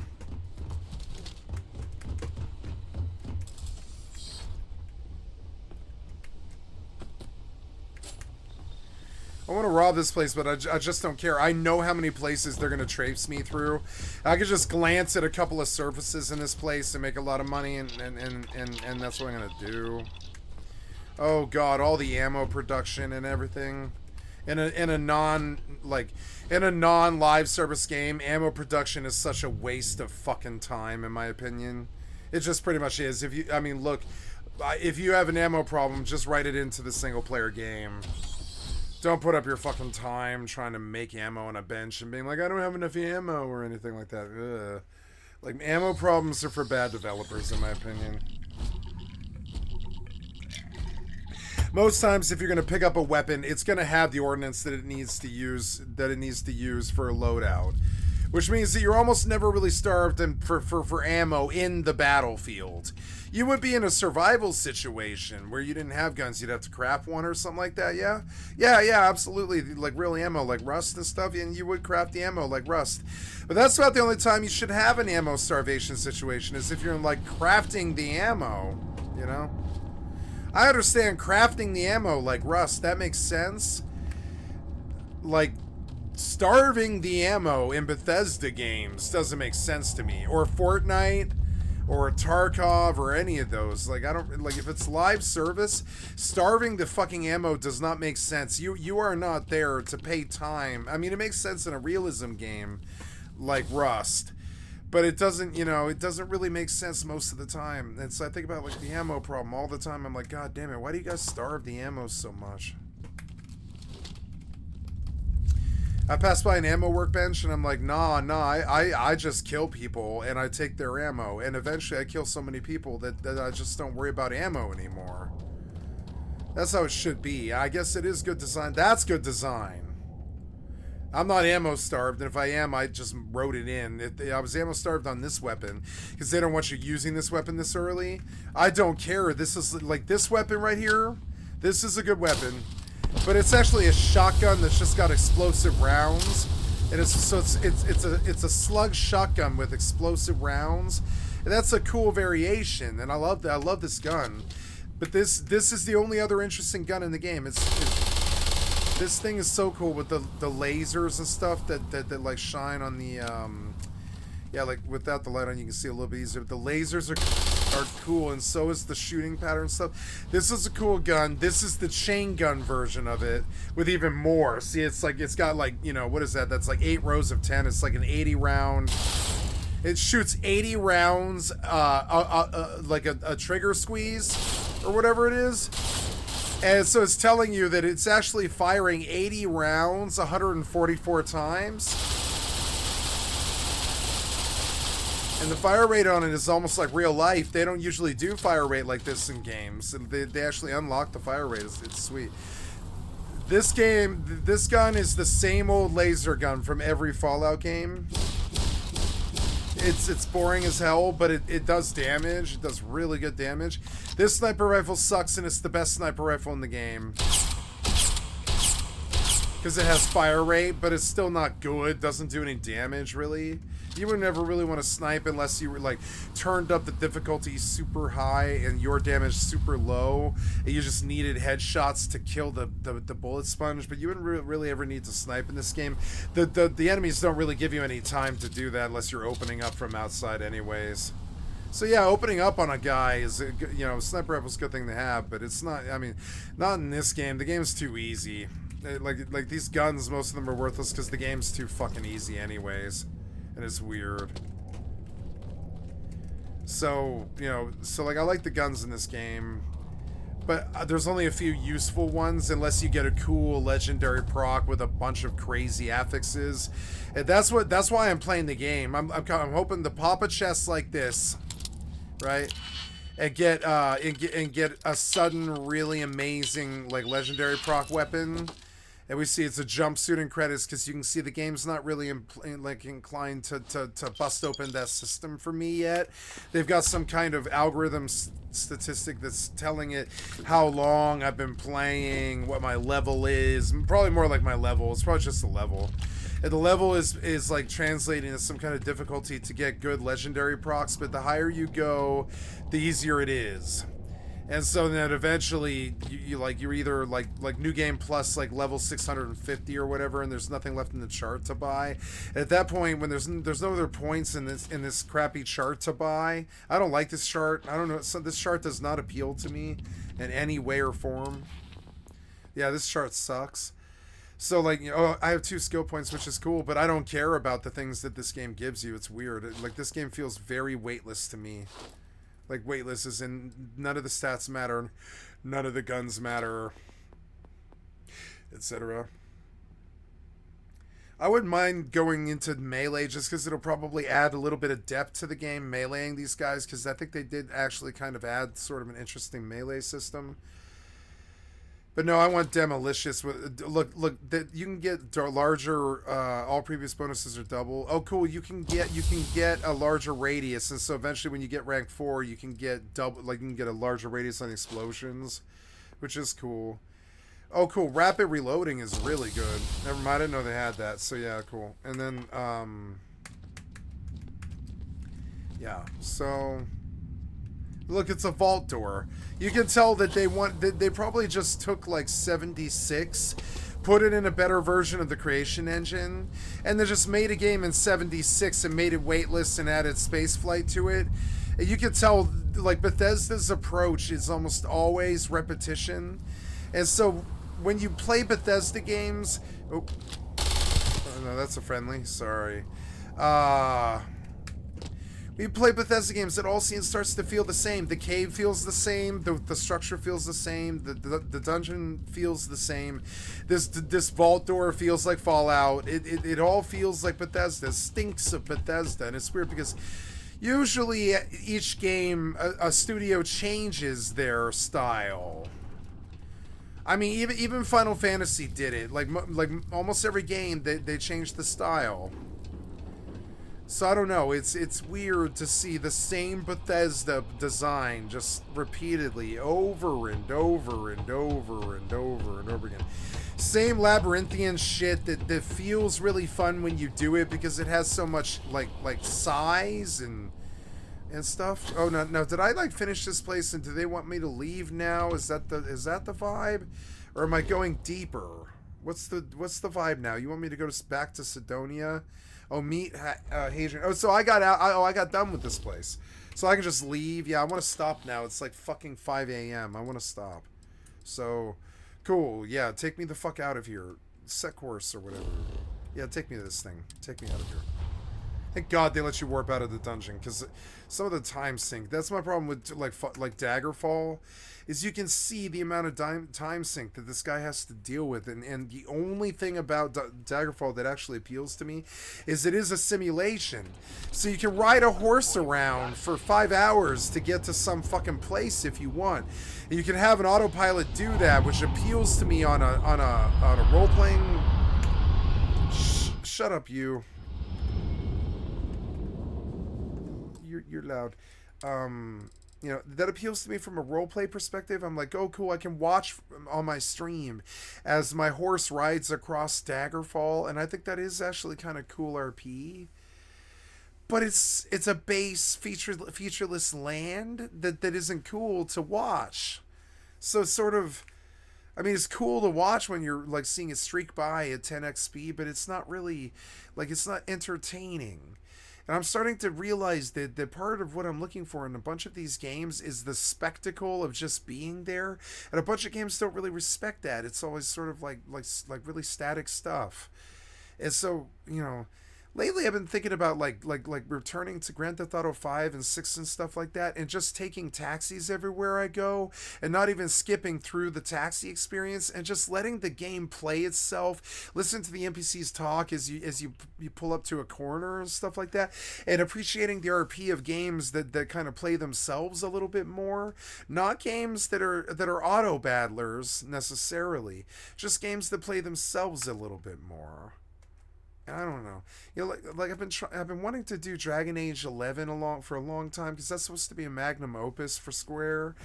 I want to rob rob this place, but I just don't care. I know how many places they're gonna traipse me through. I could just glance at a couple of surfaces in this place and make a lot of money, and that's what I'm gonna do. Oh god, all the ammo production and everything. In a non live service game, ammo production is such a waste of fucking time, in my opinion. It just pretty much is. Look, if you have an ammo problem, just write it into the single player game. Don't put up your fucking time trying to make ammo on a bench and being like, I don't have enough ammo or anything like that. Ugh. Like, ammo problems are for bad developers, in my opinion. Most times, if you're going to pick up a weapon, it's going to have the ordnance that it needs to use for a loadout, which means that you're almost never really starved for ammo in the battlefield. You would be in a survival situation where you didn't have guns, you'd have to craft one or something like that. Yeah, absolutely. Like real ammo, like rust and stuff, and you would craft the ammo like rust. But that's about the only time you should have an ammo starvation situation, is if you're like crafting the ammo, you know? I understand crafting the ammo like rust, that makes sense. Like, starving the ammo in Bethesda games doesn't make sense to me. Or Fortnite, or Tarkov, or any of those. Like, I don't, like, if it's live service, starving the fucking ammo does not make sense. You are not there to pay time. I mean, it makes sense in a realism game like Rust. But it doesn't, it doesn't really make sense most of the time. And so I think about, like, the ammo problem all the time. I'm like, God damn it, why do you guys starve the ammo so much? I pass by an ammo workbench and I'm like, nah, I just kill people and I take their ammo. And eventually I kill so many people that I just don't worry about ammo anymore. That's how it should be. I guess it is good design. That's good design. I'm not ammo starved, and if I am, I just wrote it in. I was ammo starved on this weapon, because they don't want you using this weapon this early. I don't care. This is, like, this weapon right here, this is a good weapon, but it's actually a shotgun that's just got explosive rounds, and it's a slug shotgun with explosive rounds, and that's a cool variation, and I love that. I love this gun, but this is the only other interesting gun in the game. This thing is so cool with the lasers and stuff that like shine on the yeah, like without the light on you can see a little bit easier, but the lasers are cool, and so is the shooting pattern stuff. This is a cool gun. This is the chain gun version of it with even more. See, it's like, it's got like, what is that? That's like 8 rows of 10. It's like an 80 round. It shoots 80 rounds like a trigger squeeze or whatever it is. And so it's telling you that it's actually firing 80 rounds 144 times. And the fire rate on it is almost like real life. They don't usually do fire rate like this in games. And they actually unlock the fire rate. It's sweet. This gun is the same old laser gun from every Fallout game. It's boring as hell, but it does damage. It does really good damage. This sniper rifle sucks, and it's the best sniper rifle in the game. Because it has fire rate, but it's still not good. Doesn't do any damage, really. You would never really want to snipe unless you were, like, turned up the difficulty super high and your damage super low. And you just needed headshots to kill the bullet sponge, but you wouldn't really ever need to snipe in this game. The enemies don't really give you any time to do that unless you're opening up from outside anyways. So yeah, opening up on a guy is, sniper rifle's a good thing to have, but it's not, not in this game. The game's too easy. Like these guns, most of them are worthless because the game's too fucking easy anyways. And it's weird. So, like, I like the guns in this game, but there's only a few useful ones unless you get a cool legendary proc with a bunch of crazy affixes. And that's why I'm playing the game. I'm hoping to pop a chest like this, right? And get a sudden really amazing, like, legendary proc weapon. And we see it's a jumpsuit in credits because you can see the game's not really inclined to bust open that system for me yet. They've got some kind of algorithm statistic that's telling it how long I've been playing, what my level is. Probably more like my level. It's probably just the level. And the level is like translating to some kind of difficulty to get good legendary procs, but the higher you go, the easier it is. And so then eventually you're either like new game plus like level 650 or whatever, and there's nothing left in the chart to buy. At that point, when there's no other points in this crappy chart to buy, I don't like this chart. I don't know. So this chart does not appeal to me in any way or form. Yeah, this chart sucks. So like, I have 2 skill points, which is cool, but I don't care about the things that this game gives you. It's weird. Like this game feels very weightless to me. Like weightless is in none of the stats matter, none of the guns matter, etc. I wouldn't mind going into melee just because it'll probably add a little bit of depth to the game, meleeing these guys, because I think they did actually kind of add sort of an interesting melee system. But no, I want Demolicious. Look, that you can get larger. All previous bonuses are double. Oh, cool! You can get a larger radius, and so eventually, when you get rank 4, you can get double. Like you can get a larger radius on explosions, which is cool. Oh, cool! Rapid reloading is really good. Never mind, I didn't know they had that. So yeah, cool. And then yeah. So look, it's a vault door. You can tell that they probably just took like 76, put it in a better version of the creation engine, and they just made a game in 76 and made it weightless and added spaceflight to it. And you can tell like Bethesda's approach is almost always repetition. And so when you play Bethesda games, oh no, that's a friendly. Sorry. We play Bethesda games, it all starts to feel the same. The cave feels the same. The structure feels the same. The dungeon feels the same. This vault door feels like Fallout. It all feels like Bethesda. It stinks of Bethesda. And it's weird because usually each game, a studio changes their style. I mean, even Final Fantasy did it. Like almost every game, they changed the style. So I don't know, it's weird to see the same Bethesda design just repeatedly over and over and over and over and over again. Same labyrinthian shit that feels really fun when you do it because it has so much like size and stuff. Oh no, did I like finish this place and do they want me to leave now? Is that the vibe? Or am I going deeper? What's the vibe now? You want me to go back to Sidonia? Oh, meet Hadrian. Oh, so I got out. I got done with this place. So I can just leave. Yeah, I want to stop now. It's like fucking 5 a.m. I want to stop. So, cool. Yeah, take me the fuck out of here. Set course or whatever. Yeah, take me to this thing. Take me out of here. Thank God they let you warp out of the dungeon, because some of the time sink. That's my problem with like Daggerfall, is you can see the amount of time sink that this guy has to deal with, and the only thing about Daggerfall that actually appeals to me is it is a simulation. So you can ride a horse around for 5 hours to get to some fucking place if you want. And you can have an autopilot do that, which appeals to me on a role-playing... Shut up, you. You're loud. You know, that appeals to me from a roleplay perspective. I'm like, oh, cool, I can watch on my stream as my horse rides across Daggerfall, and I think that is actually kind of cool RP. But it's a base featureless land that isn't cool to watch. So it's sort of, I mean, it's cool to watch when you're like seeing it streak by at 10x speed, but it's not really, like, it's not entertaining. And I'm starting to realize that part of what I'm looking for in a bunch of these games is the spectacle of just being there. And a bunch of games don't really respect that. It's always sort of like really static stuff. And so, you know, lately I've been thinking about like returning to Grand Theft Auto 5 and 6 and stuff like that, and just taking taxis everywhere I go and not even skipping through the taxi experience and just letting the game play itself, listen to the NPCs talk as you pull up to a corner and stuff like that, and appreciating the RP of games that kind of play themselves a little bit more, not games that are auto battlers necessarily, just games that play themselves a little bit more. I don't know. You know, like I've been wanting to do Dragon Age 11 for a long time, because that's supposed to be a magnum opus for Square,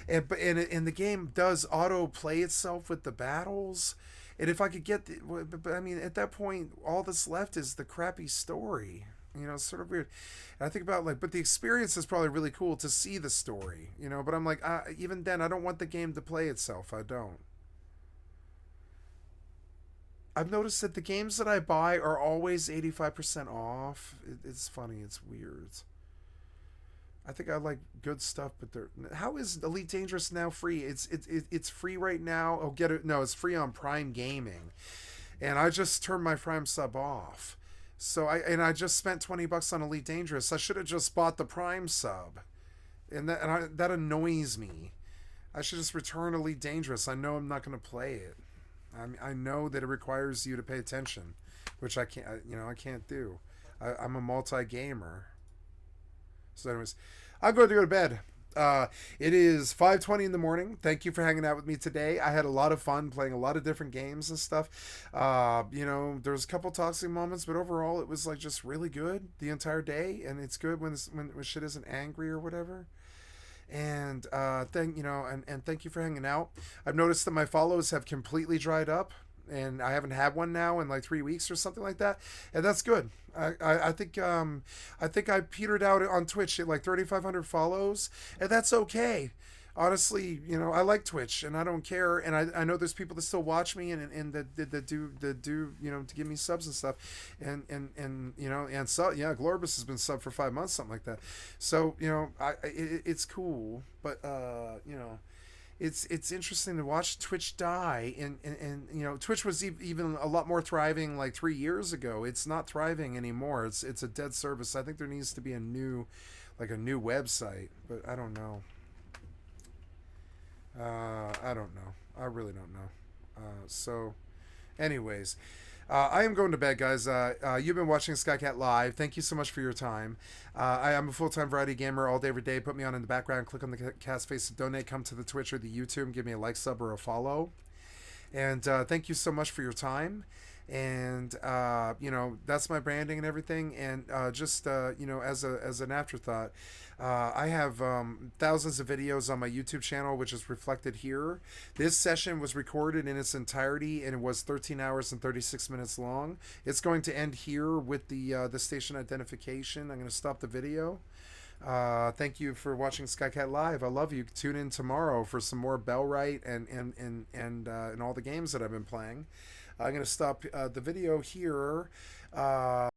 and the game does auto play itself with the battles. And if I could get but I mean, at that point, all that's left is the crappy story. You know, it's sort of weird. And I think about like, but the experience is probably really cool to see the story, you know. But I'm like, even then, I don't want the game to play itself. I don't. I've noticed that the games that I buy are always 85% off. It's funny. It's weird. I think I like good stuff, but they're... How is Elite Dangerous now free? It's free right now. Oh, get it? No, it's free on Prime Gaming, and I just turned my Prime sub off. So I just spent $20 on Elite Dangerous. I should have just bought the Prime sub, and that annoys me. I should just return Elite Dangerous. I know I'm not going to play it. I know that it requires you to pay attention, which I can't. I can't do. I'm a multi-gamer. So, anyways, I'm going to go to bed. It is 5:20 in the morning. Thank you for hanging out with me today. I had a lot of fun playing a lot of different games and stuff. There was a couple toxic moments, but overall, it was like just really good the entire day. And it's good when shit isn't angry or whatever. And thank you for hanging out. I've noticed that my follows have completely dried up, and I haven't had one now in like 3 weeks or something like that, and that's good. I think I petered out on Twitch at like 3,500 follows, and that's okay. Honestly, I like Twitch and I don't care, and I know there's people that still watch me and that do to give me subs and stuff, and so yeah, Glorbus has been subbed for 5 months, something like that. So it's cool, but it's interesting to watch Twitch die, and Twitch was even a lot more thriving like 3 years ago. It's not thriving anymore. It's a dead service. I think there needs to be a new website, but I don't know. I don't know. I really don't know. So, anyways, I am going to bed, guys. You've been watching Skycatlive. Thank you so much for your time. I am a full-time variety gamer all day, every day. Put me on in the background. Click on the cast face to donate. Come to the Twitch or the YouTube. Give me a like, sub, or a follow. And thank you so much for your time. And that's my branding and everything. And as an afterthought, I have thousands of videos on my YouTube channel, which is reflected here. This session was recorded in its entirety, and it was 13 hours and 36 minutes long. It's going to end here with the station identification. I'm going to stop the video. Thank you for watching Skycatlive. I love you. Tune in tomorrow for some more Bellwright and all the games that I've been playing. I'm going to stop the video here.